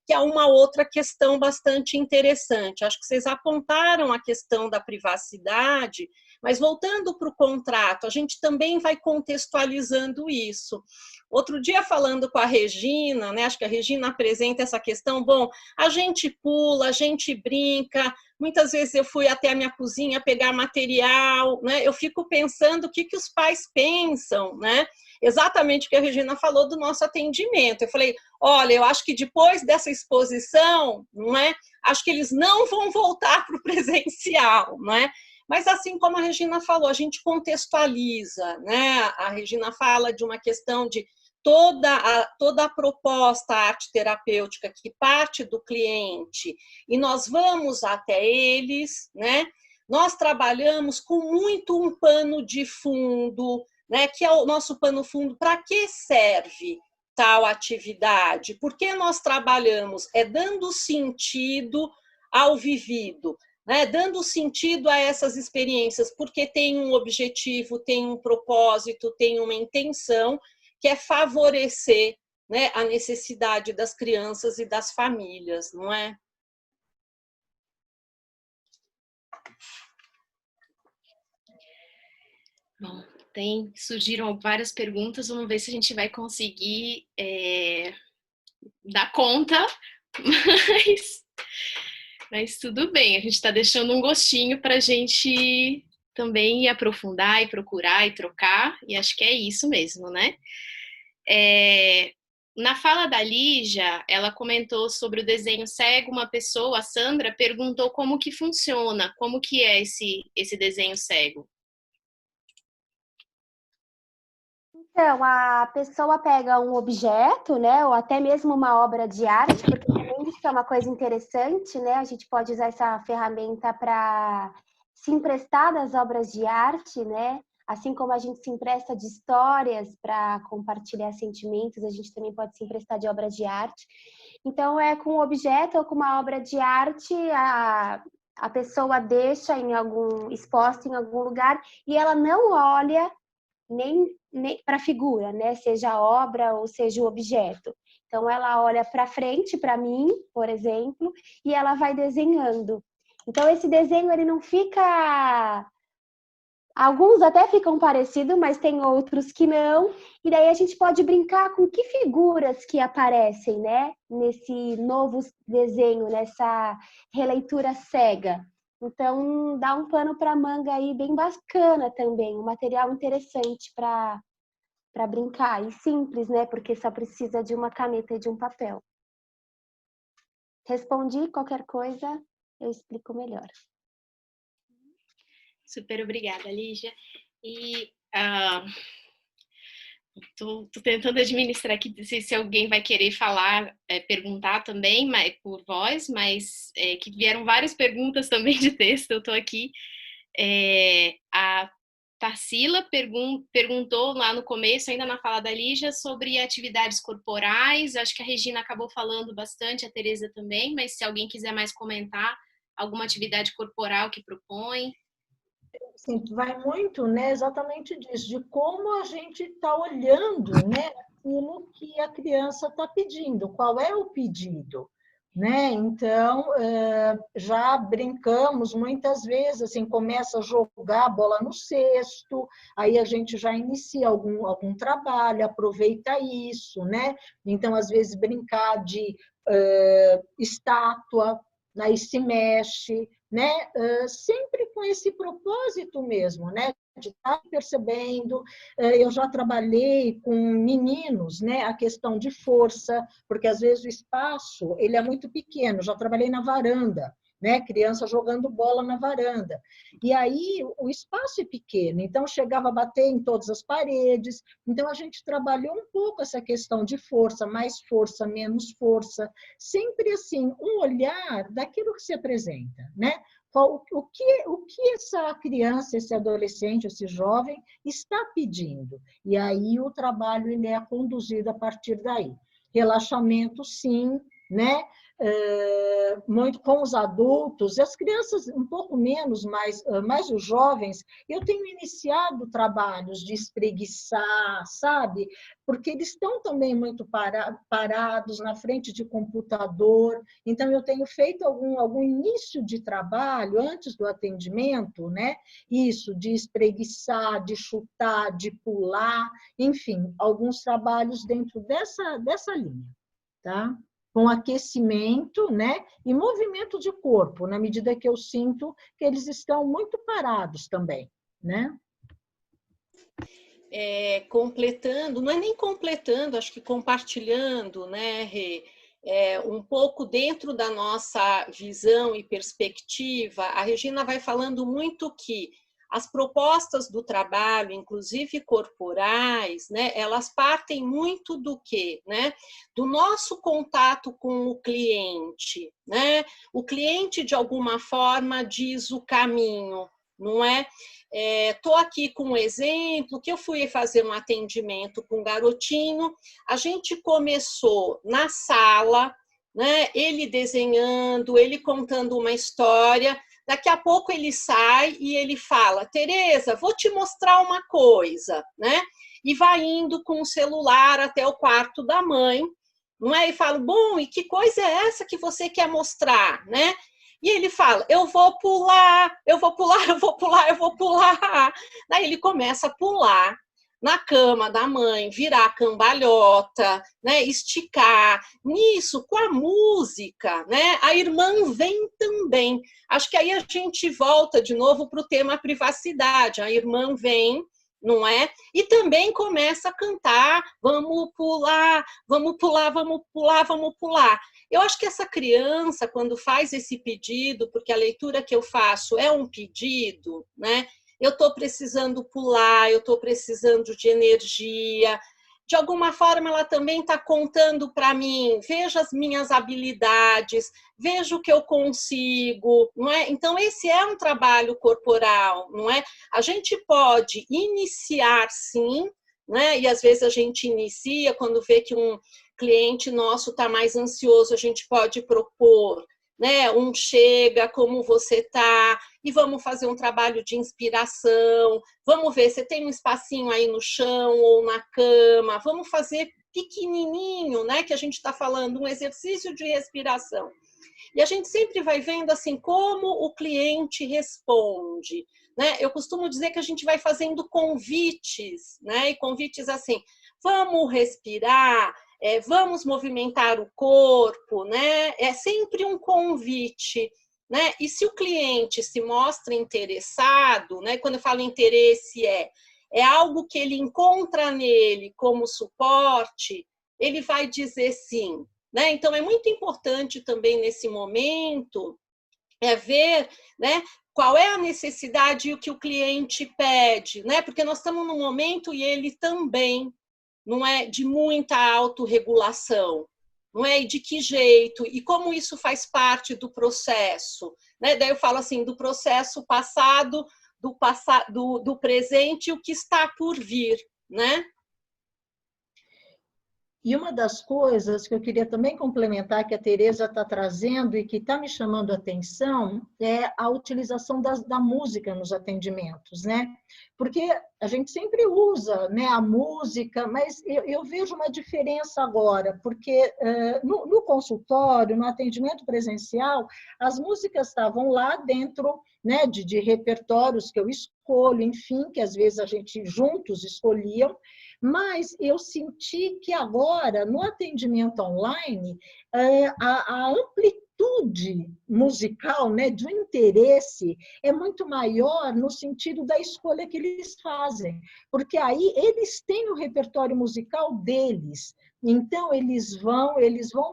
que é uma outra questão bastante interessante. Acho que vocês apontaram a questão da privacidade, mas voltando para o contrato, a gente também vai contextualizando isso. Outro dia, falando com a Regina, né, acho que a Regina apresenta essa questão, bom, a gente pula, a gente brinca, muitas vezes eu fui até a minha cozinha pegar material, né, eu fico pensando o que os pais pensam, né, exatamente o que a Regina falou do nosso atendimento. Eu falei, olha, eu acho que depois dessa exposição, não é, acho que eles não vão voltar para o presencial, não é? Mas, assim como a Regina falou, a gente contextualiza, né? A Regina fala de uma questão de toda a proposta arte terapêutica que parte do cliente e nós vamos até eles, né? Nós trabalhamos com muito um pano de fundo, né? Que é o nosso pano fundo. Para que serve tal atividade? Por que nós trabalhamos? Dando sentido ao vivido, né, dando sentido a essas experiências, porque tem um objetivo, tem um propósito, tem uma intenção, que é favorecer, né, a necessidade das crianças e das famílias, não é? Bom, surgiram várias perguntas, vamos ver se a gente vai conseguir dar conta, mas tudo bem, a gente está deixando um gostinho para a gente também ir aprofundar e procurar e trocar, e acho que é isso mesmo, né? Na fala da Lígia, ela comentou sobre o desenho cego, uma pessoa, a Sandra, perguntou como que funciona, como que é esse desenho cego. Então, a pessoa pega um objeto, né, ou até mesmo uma obra de arte, porque também isso é uma coisa interessante, né? A gente pode usar essa ferramenta para se emprestar das obras de arte, né? Assim como a gente se empresta de histórias para compartilhar sentimentos, a gente também pode se emprestar de obras de arte. Então, com um objeto ou com uma obra de arte, a pessoa deixa exposta em algum lugar e ela não olha nem para a figura, né? Seja a obra ou seja o objeto. Então, ela olha para frente, para mim, por exemplo, e ela vai desenhando. Então, esse desenho, ele não fica... Alguns até ficam parecidos, mas tem outros que não. E daí a gente pode brincar com que figuras que aparecem, né? Nesse novo desenho, nessa releitura cega. Então, dá um pano para manga aí bem bacana também, um material interessante para brincar. E simples, né? Porque só precisa de uma caneta e de um papel. Respondi, qualquer coisa eu explico melhor. Super obrigada, Lígia. E tô tentando administrar aqui se alguém vai querer falar, perguntar também por voz, mas que vieram várias perguntas também de texto, eu estou aqui. A Tarsila perguntou lá no começo, ainda na fala da Lígia, sobre atividades corporais. Acho que a Regina acabou falando bastante, a Tereza também, mas se alguém quiser mais comentar alguma atividade corporal que propõe. Sim, vai muito, né, exatamente disso, de como a gente está olhando, né, aquilo que a criança está pedindo, qual é o pedido, né? Então, já brincamos muitas vezes, assim, começa a jogar a bola no cesto, aí a gente já inicia algum trabalho, aproveita isso, né? Então, às vezes, brincar de estátua, aí se mexe, né? Sempre com esse propósito mesmo, né? De estar percebendo. Eu já trabalhei com meninos, né? A questão de força, porque às vezes o espaço ele é muito pequeno. Já trabalhei na varanda, né? Criança jogando bola na varanda. E aí o espaço é pequeno, então chegava a bater em todas as paredes. Então a gente trabalhou um pouco essa questão de força, mais força, menos força, sempre assim, um olhar daquilo que se apresenta, né? O que essa criança, esse adolescente, esse jovem está pedindo? E aí o trabalho ele é conduzido a partir daí. Relaxamento, sim, né? Muito com os adultos, as crianças um pouco menos, mas os jovens, eu tenho iniciado trabalhos de espreguiçar, sabe? Porque eles estão também muito parados na frente de computador, então eu tenho feito algum início de trabalho antes do atendimento, né? Isso, de espreguiçar, de chutar, de pular, enfim, alguns trabalhos dentro dessa linha, tá? Com aquecimento, né? E movimento de corpo, na medida que eu sinto que eles estão muito parados também, né? Completando, não é nem completando, acho que compartilhando, né, Rê? Um pouco dentro da nossa visão e perspectiva, a Regina vai falando muito que as propostas do trabalho, inclusive corporais, né, elas partem muito do quê? Né? Do nosso contato com o cliente, né? O cliente, de alguma forma, diz o caminho, não é? Estou aqui com um exemplo que eu fui fazer um atendimento com um garotinho, a gente começou na sala, né, ele desenhando, ele contando uma história, daqui a pouco ele sai e ele fala, Tereza, vou te mostrar uma coisa, né? E vai indo com o celular até o quarto da mãe, não é? E fala, bom, e que coisa é essa que você quer mostrar, né? E ele fala, eu vou pular, eu vou pular, eu vou pular, eu vou pular. Daí ele começa a pular na cama da mãe, virar cambalhota, né, esticar. Nisso, com a música, né, a irmã vem também. Acho que aí a gente volta de novo para o tema privacidade. A irmã vem, não é? E também começa a cantar, vamos pular, vamos pular, vamos pular, vamos pular. Eu acho que essa criança, quando faz esse pedido, porque a leitura que eu faço é um pedido, né? Eu estou precisando pular, eu estou precisando de energia. De alguma forma, ela também está contando para mim, veja as minhas habilidades, veja o que eu consigo, não é? Então, esse é um trabalho corporal, não é? A gente pode iniciar, sim, né? E às vezes a gente inicia quando vê que um cliente nosso está mais ansioso, a gente pode propor, né? Um chega, como você tá, e vamos fazer um trabalho de inspiração. Vamos ver, você tem um espacinho aí no chão ou na cama, vamos fazer pequenininho, né? Que a gente está falando, um exercício de respiração. E a gente sempre vai vendo assim como o cliente responde, né? Eu costumo dizer que a gente vai fazendo convites, né? E convites assim, vamos respirar, vamos movimentar o corpo, né? É sempre um convite, né? E se o cliente se mostra interessado, né? Quando eu falo interesse, é algo que ele encontra nele como suporte, ele vai dizer sim, né? Então, é muito importante também nesse momento ver, né, qual é a necessidade e o que o cliente pede, né? Porque nós estamos num momento e ele também não é de muita autorregulação, não é? E de que jeito? E como isso faz parte do processo, né? Daí eu falo assim, do processo passado, do presente e o que está por vir, né? E uma das coisas que eu queria também complementar, que a Tereza está trazendo e que está me chamando a atenção, é a utilização da música nos atendimentos, né? Porque a gente sempre usa, né, a música, mas eu vejo uma diferença agora, porque no consultório, no atendimento presencial, as músicas estavam lá dentro, né, de repertórios que eu escolho, enfim, que às vezes a gente juntos escolhiam, mas eu senti que agora, no atendimento online, a amplitude musical, né, do interesse é muito maior no sentido da escolha que eles fazem, porque aí eles têm o repertório musical deles. Então, eles vão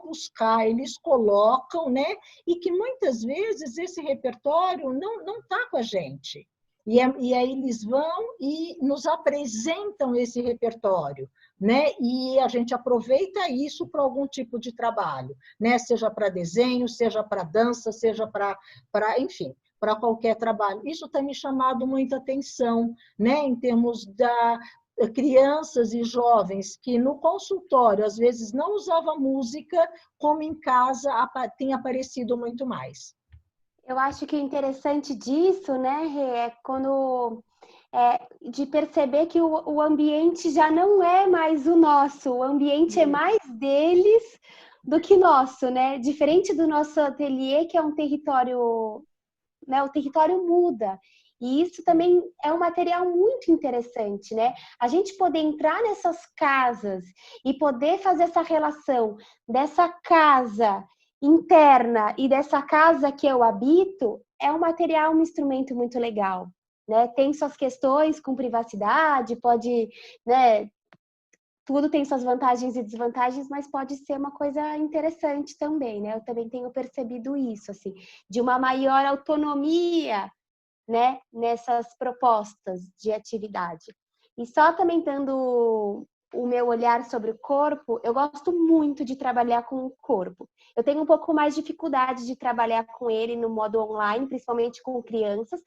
buscar, eles colocam, né? E que muitas vezes esse repertório não está com a gente. E aí eles vão e nos apresentam esse repertório, né? E a gente aproveita isso para algum tipo de trabalho, né? Seja para desenho, seja para dança, seja enfim, para qualquer trabalho. Isso tem me chamado muita atenção, né? Em termos da crianças e jovens que no consultório às vezes não usavam música, como em casa tem aparecido muito mais. Eu acho que o interessante disso, né, Rê, é quando de perceber que o ambiente já não é mais o nosso, o ambiente é mais deles do que nosso, né? Diferente do nosso ateliê, que é um território, né? O território muda. E isso também é um material muito interessante, né? A gente poder entrar nessas casas e poder fazer essa relação dessa casa interna e dessa casa que eu habito é um material, um instrumento muito legal, né? Tem suas questões com privacidade, pode, né? Tudo tem suas vantagens e desvantagens, mas pode ser uma coisa interessante também, né? Eu também tenho percebido isso, assim, de uma maior autonomia, né? Nessas propostas de atividade. E só também dando o meu olhar sobre o corpo, eu gosto muito de trabalhar com o corpo. Eu tenho um pouco mais de dificuldade de trabalhar com ele no modo online, principalmente com crianças,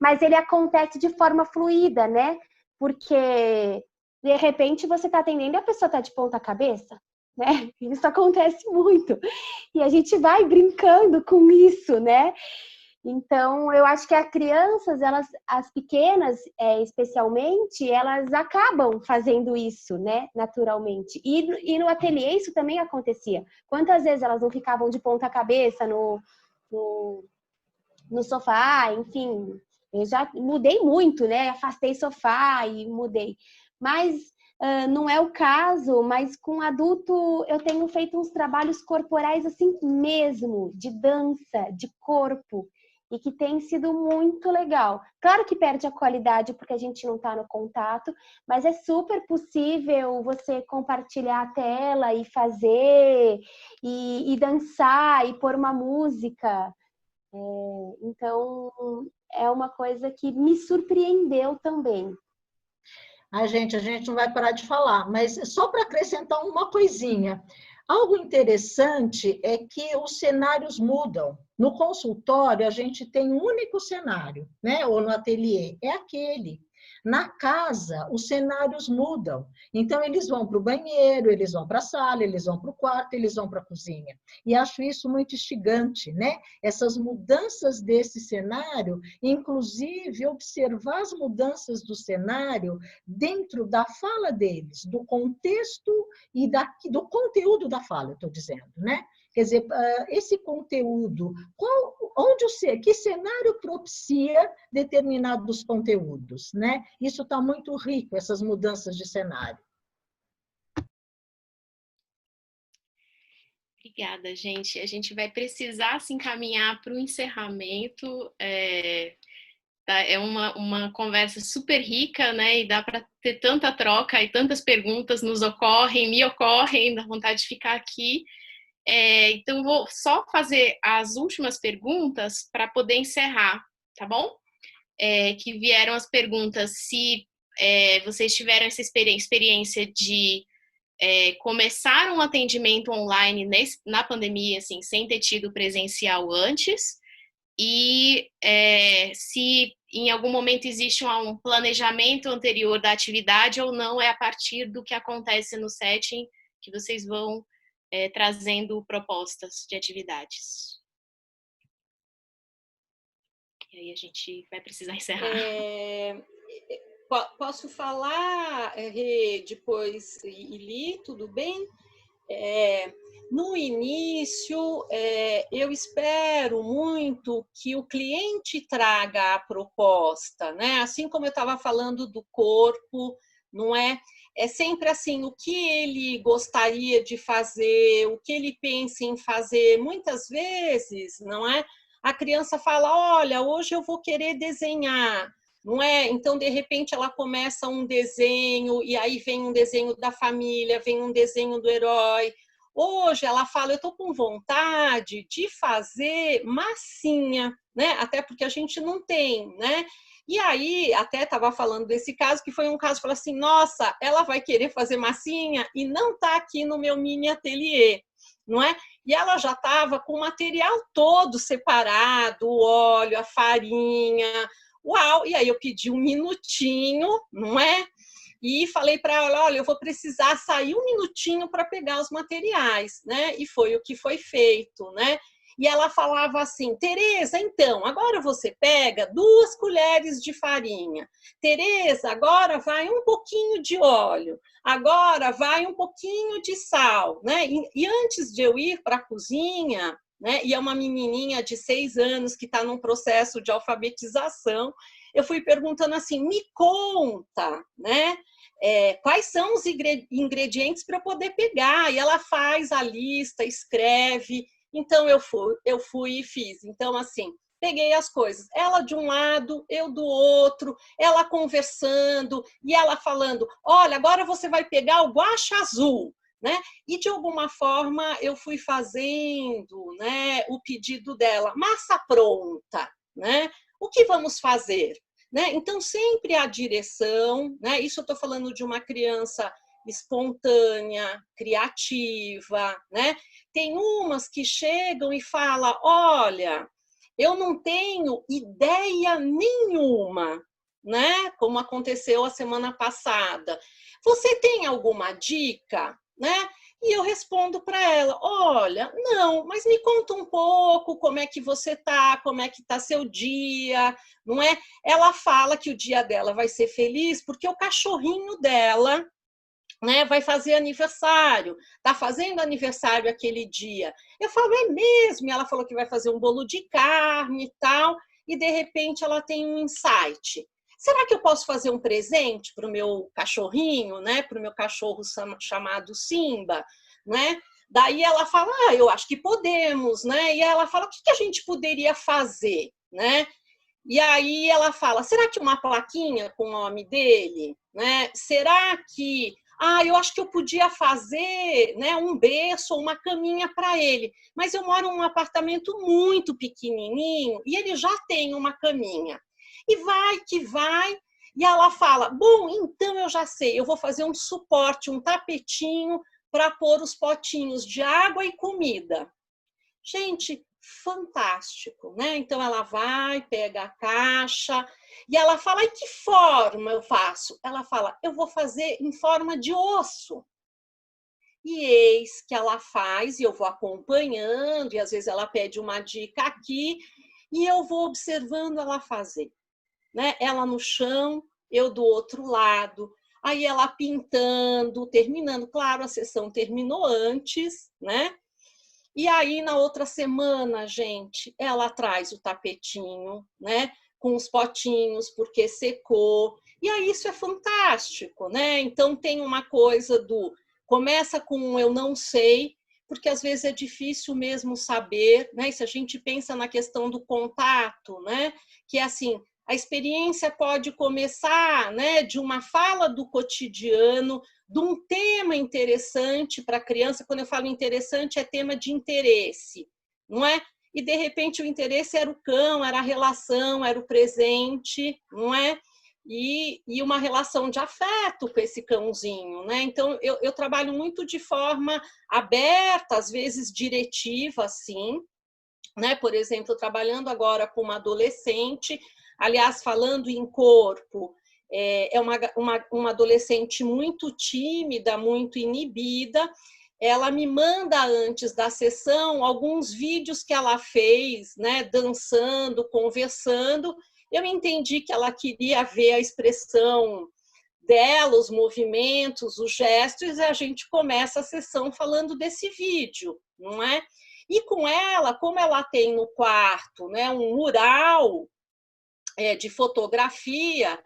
mas ele acontece de forma fluida, né? Porque, de repente, você está atendendo e a pessoa está de ponta cabeça, né? Isso acontece muito. E a gente vai brincando com isso, né? Então, eu acho que as crianças, as pequenas, especialmente, elas acabam fazendo isso, né, naturalmente. E no ateliê isso também acontecia. Quantas vezes elas não ficavam de ponta cabeça no sofá, enfim. Eu já mudei muito, né? Afastei sofá e mudei. Mas não é o caso, mas com adulto eu tenho feito uns trabalhos corporais assim mesmo, de dança, de corpo, e que tem sido muito legal. Claro que perde a qualidade porque a gente não está no contato, mas é super possível você compartilhar a tela e fazer, e dançar, e pôr uma música. Então, é uma coisa que me surpreendeu também. A gente não vai parar de falar, mas só para acrescentar uma coisinha. Algo interessante é que os cenários mudam. No consultório, a gente tem um único cenário, né? Ou no ateliê, é aquele. Na casa, os cenários mudam. Então, eles vão para o banheiro, eles vão para a sala, eles vão para o quarto, eles vão para a cozinha. E acho isso muito instigante, né? Essas mudanças desse cenário, inclusive observar as mudanças do cenário dentro da fala deles, do contexto e do conteúdo da fala, eu estou dizendo, né? Quer dizer, esse conteúdo, que cenário propicia determinados conteúdos, né? Isso está muito rico, essas mudanças de cenário. Obrigada, gente. A gente vai precisar se encaminhar para o encerramento. É uma conversa super rica, né? E dá para ter tanta troca e tantas perguntas me ocorrem, dá vontade de ficar aqui. Então, vou só fazer as últimas perguntas para poder encerrar, tá bom? Que vieram as perguntas se vocês tiveram essa experiência de começar um atendimento online na pandemia, assim, sem ter tido presencial antes, e se em algum momento existe um planejamento anterior da atividade ou não, é a partir do que acontece no setting que vocês vão trazendo propostas de atividades. E aí a gente vai precisar encerrar. Posso falar, Rê, depois, Ili, tudo bem? No início, eu espero muito que o cliente traga a proposta, né? Assim como eu estava falando do corpo, não é? É sempre assim, o que ele gostaria de fazer, o que ele pensa em fazer. Muitas vezes, não é? A criança fala, olha, hoje eu vou querer desenhar, não é? Então, de repente, ela começa um desenho, e aí vem um desenho da família, vem um desenho do herói. Hoje ela fala, eu estou com vontade de fazer massinha, né? Até porque a gente não tem, né? E aí, até estava falando desse caso, que foi um caso, falou assim, nossa, ela vai querer fazer massinha e não está aqui no meu mini ateliê, não é? E ela já estava com o material todo separado, o óleo, a farinha, uau! E aí eu pedi um minutinho, não é? E falei para ela, olha, eu vou precisar sair um minutinho para pegar os materiais, né? E foi o que foi feito, né? E ela falava assim, Tereza, então, agora você pega 2 colheres de farinha. Tereza, agora vai um pouquinho de óleo. Agora vai um pouquinho de sal, né? E antes de eu ir para a cozinha, né? E é uma menininha de 6 anos que está num processo de alfabetização, eu fui perguntando assim, me conta, né? Quais são os ingredientes para eu poder pegar? E ela faz a lista, escreve. Então, eu fui e fiz. Então, assim, peguei as coisas. Ela de um lado, eu do outro, ela conversando, e ela falando, olha, agora você vai pegar o guache azul, né? E, de alguma forma, eu fui fazendo, né, o pedido dela. Massa pronta, né? O que vamos fazer? Né? Então, sempre a direção, né? Isso eu estou falando de uma criança espontânea, criativa, né? Tem umas que chegam e falam, olha, eu não tenho ideia nenhuma, né? Como aconteceu a semana passada. Você tem alguma dica, né? E eu respondo para ela, olha, não, mas me conta um pouco como é que você está, como é que está seu dia, não é? Ela fala que o dia dela vai ser feliz porque o cachorrinho dela, né, vai fazer aniversário, está fazendo aniversário aquele dia. Eu falo, é mesmo? E ela falou que vai fazer um bolo de carne e tal, e de repente ela tem um insight. Será que eu posso fazer um presente para o meu cachorrinho, né? Para o meu cachorro chamado Simba, né? Daí ela fala, eu acho que podemos, né? E ela fala, o que a gente poderia fazer, né? E aí ela fala, será que uma plaquinha com o nome dele, né? Será que eu acho que eu podia fazer, né, um berço ou uma caminha para ele, mas eu moro num apartamento muito pequenininho e ele já tem uma caminha. E vai que vai, e ela fala, bom, então eu já sei, eu vou fazer um suporte, um tapetinho para pôr os potinhos de água e comida. Gente, fantástico, né? Então ela vai, pega a caixa e ela fala: e que forma eu faço? Ela fala: eu vou fazer em forma de osso. E eis que ela faz, e eu vou acompanhando, e às vezes ela pede uma dica aqui, e eu vou observando ela fazer, né? Ela no chão, eu do outro lado, aí ela pintando, terminando, claro, a sessão terminou antes, né? E aí, na outra semana, gente, ela traz o tapetinho, né? Com os potinhos, porque secou. E aí, isso é fantástico, né? Então, tem uma coisa do... Começa com um eu não sei, porque às vezes é difícil mesmo saber, né? E se a gente pensa na questão do contato, né? Que é assim, a experiência pode começar, né, de uma fala do cotidiano, de um tema interessante para a criança. Quando eu falo interessante, é tema de interesse, não é? E, de repente, o interesse era o cão, era a relação, era o presente, não é? E uma relação de afeto com esse cãozinho, né? Então, eu trabalho muito de forma aberta, às vezes diretiva, assim, né? Por exemplo, trabalhando agora com uma adolescente, aliás, falando em corpo, é uma adolescente muito tímida, muito inibida. Ela me manda antes da sessão alguns vídeos que ela fez, né, dançando, conversando. Eu entendi que ela queria ver a expressão dela, os movimentos, os gestos, e a gente começa a sessão falando desse vídeo, não é? E com ela, como ela tem no quarto, né, um mural de fotografia,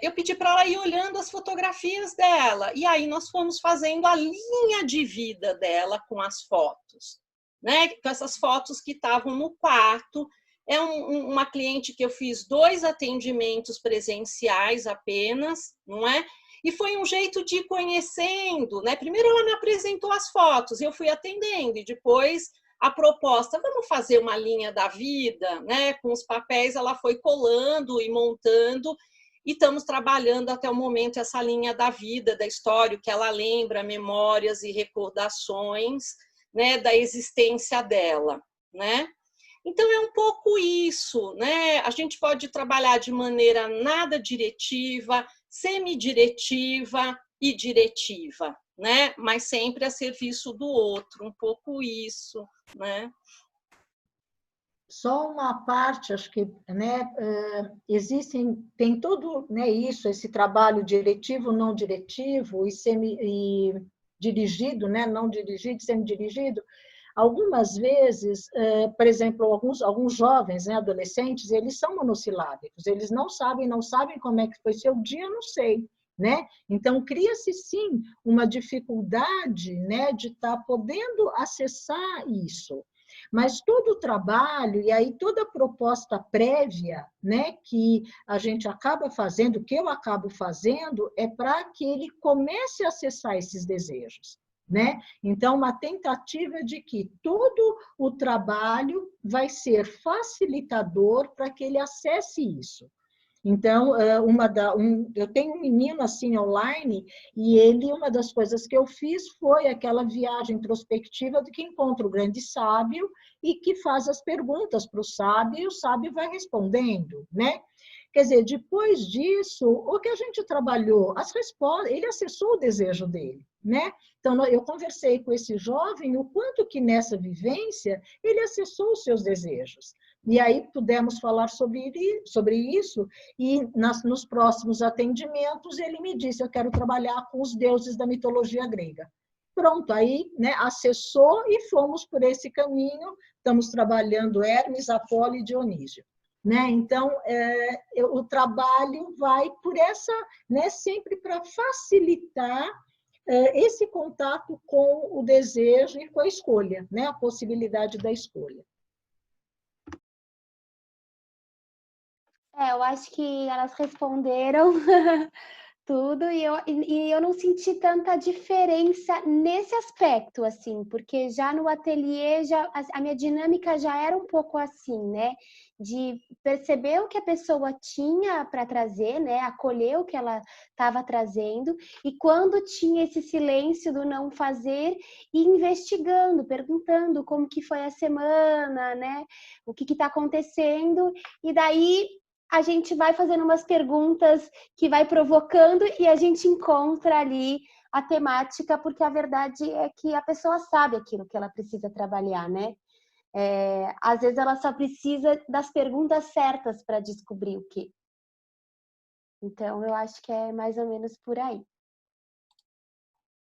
eu pedi para ela ir olhando as fotografias dela. E aí nós fomos fazendo a linha de vida dela com as fotos, né? Com essas fotos que estavam no quarto. É uma cliente que eu fiz 2 atendimentos presenciais apenas, não é? E foi um jeito de ir conhecendo, né? Primeiro ela me apresentou as fotos, eu fui atendendo, e depois a proposta, vamos fazer uma linha da vida, né? Com os papéis ela foi colando e montando, e estamos trabalhando até o momento essa linha da vida, da história, o que ela lembra, memórias e recordações, né? Da existência dela, né? Então é um pouco isso, né? A gente pode trabalhar de maneira nada diretiva, semidiretiva e diretiva, né? Mas sempre a serviço do outro, um pouco isso, né? Só uma parte, acho que, né, tem todo, né, isso, esse trabalho diretivo, não diretivo e dirigido, né, não dirigido, semi-dirigido. Algumas vezes, por exemplo, alguns jovens, né, adolescentes, eles são monossilábicos, eles não sabem como é que foi seu dia, não sei, né? Então, cria-se, sim, uma dificuldade, né, de estar podendo acessar isso. Mas todo o trabalho, e aí toda a proposta prévia, né, que a gente acaba fazendo, que eu acabo fazendo, é para que ele comece a acessar esses desejos. Né? Então, uma tentativa de que todo o trabalho vai ser facilitador para que ele acesse isso. Então, eu tenho um menino assim online, e uma das coisas que eu fiz foi aquela viagem introspectiva de que encontra o grande sábio e que faz as perguntas para o sábio, e o sábio vai respondendo, né? Quer dizer, depois disso, o que a gente trabalhou, as respostas, ele acessou o desejo dele, né? Então, eu conversei com esse jovem o quanto que nessa vivência ele acessou os seus desejos. E aí pudemos falar sobre isso, e nos próximos atendimentos ele me disse, eu quero trabalhar com os deuses da mitologia grega. Pronto, aí, né, acessou e fomos por esse caminho, estamos trabalhando Hermes, Apolo e Dionísio. Né? Então, o trabalho vai por essa, né, sempre para facilitar esse contato com o desejo e com a escolha, né, a possibilidade da escolha. Eu acho que elas responderam Tudo, e eu não senti tanta diferença nesse aspecto, assim, porque já no ateliê, a minha dinâmica já era um pouco assim, né? De perceber o que a pessoa tinha para trazer, né? Acolher o que ela estava trazendo, e quando tinha esse silêncio do não fazer, ir investigando, perguntando como que foi a semana, né? O que está acontecendo, e daí a gente vai fazendo umas perguntas que vai provocando e a gente encontra ali a temática, porque a verdade é que a pessoa sabe aquilo que ela precisa trabalhar, né? Às vezes ela só precisa das perguntas certas para descobrir o quê. Então, eu acho que é mais ou menos por aí.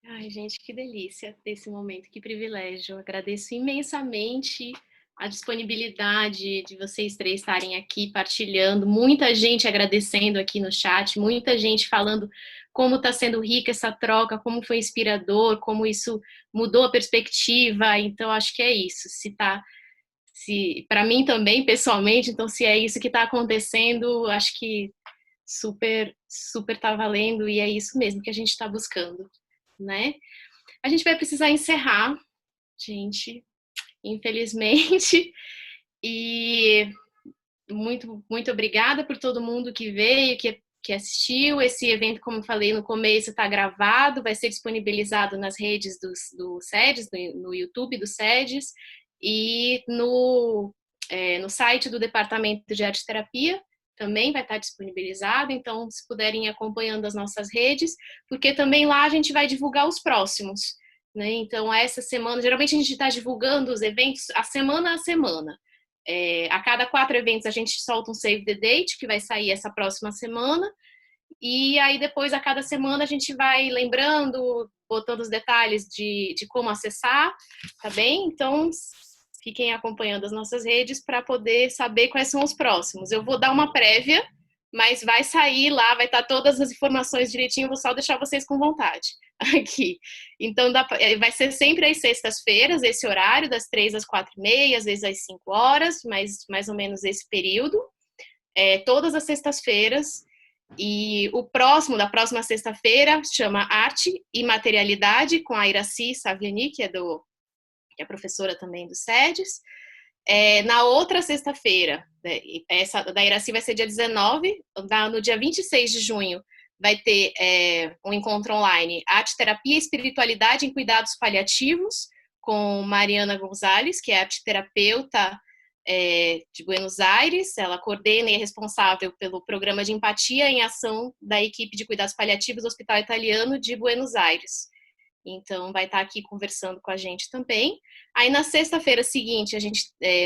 Ai, gente, que delícia desse momento, que privilégio. Agradeço imensamente a disponibilidade de vocês três estarem aqui partilhando, muita gente agradecendo aqui no chat, muita gente falando como está sendo rica essa troca, como foi inspirador, como isso mudou a perspectiva. Então, acho que é isso. Se para mim também, pessoalmente, então, se é isso que está acontecendo, acho que super, super está valendo e é isso mesmo que a gente está buscando, né? A gente vai precisar encerrar, gente, infelizmente. E muito, muito obrigada por todo mundo que veio, que assistiu. Esse evento, como eu falei no começo, está gravado, vai ser disponibilizado nas redes do SEDES, no YouTube do SEDES, e no site do Departamento de Arte Terapia também vai estar disponibilizado. Então, se puderem ir acompanhando as nossas redes, porque também lá a gente vai divulgar os próximos, né? Então, essa semana, geralmente a gente está divulgando os eventos a semana. A cada 4 eventos a gente solta um save the date, que vai sair essa próxima semana, e aí depois a cada semana a gente vai lembrando, botando os detalhes de como acessar, tá bem? Então, fiquem acompanhando as nossas redes para poder saber quais são os próximos. Eu vou dar uma prévia, mas vai sair lá, vai estar todas as informações direitinho, vou só deixar vocês com vontade aqui. Então, vai ser sempre às sextas-feiras, esse horário, das 3 às 4h30, às vezes às 5 horas, mas mais ou menos esse período. Todas as sextas-feiras. E o próximo, da próxima sexta-feira, chama Arte e Materialidade, com a Iraci Saviani, que é professora também do SEDES. Na outra sexta-feira, essa da Iraci vai ser dia 19, no dia 26 de junho, vai ter um encontro online, Arte, Terapia e Espiritualidade em Cuidados Paliativos, com Mariana Gonzalez, que é arteterapeuta de Buenos Aires. Ela coordena e é responsável pelo Programa de Empatia em Ação da equipe de Cuidados Paliativos do Hospital Italiano de Buenos Aires. Então, vai estar aqui conversando com a gente também. Aí, na sexta-feira seguinte,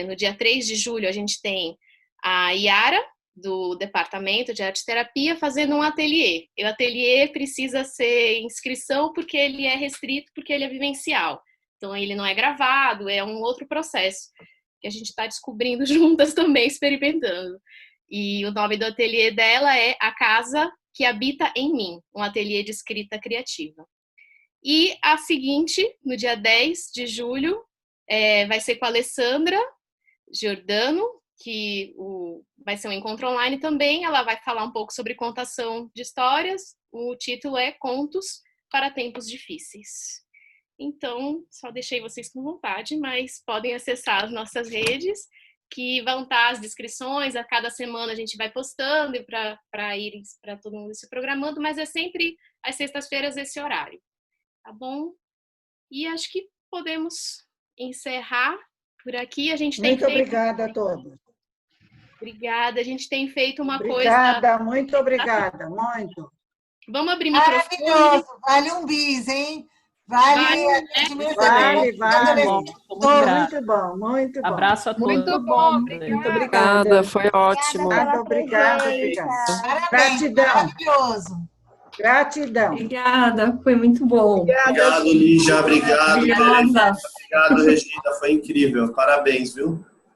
no dia 3 de julho, a gente tem a Yara, do Departamento de Arte Terapia, fazendo um ateliê. E o ateliê precisa ser inscrição porque ele é restrito, porque ele é vivencial. Então, ele não é gravado, é um outro processo que a gente está descobrindo juntas também, experimentando. E o nome do ateliê dela é A Casa que Habita em Mim, um ateliê de escrita criativa. E a seguinte, no dia 10 de julho, vai ser com a Alessandra Giordano, que vai ser um encontro online também. Ela vai falar um pouco sobre contação de histórias. O título é Contos para Tempos Difíceis. Então, só deixei vocês com vontade, mas podem acessar as nossas redes, que vão estar as descrições. A cada semana a gente vai postando para todo mundo se programando, mas é sempre às sextas-feiras esse horário. Tá bom? E acho que podemos encerrar por aqui. A gente tem Muito obrigada a todos. Obrigada. A gente tem feito uma Obrigada, muito obrigada, muito. Vamos abrir microfone. Maravilhoso, vale um bis, hein? Vale. Vale. Muito bom, muito bom. Abraço a todos. Muito bom, muito obrigada. Foi ótimo. Obrigada. Parabéns, Gratidão. maravilhoso. Gratidão. Obrigada, foi muito bom. Obrigado, Lígia. Obrigado. Obrigada. Obrigado, Regina. Foi incrível. Parabéns, viu?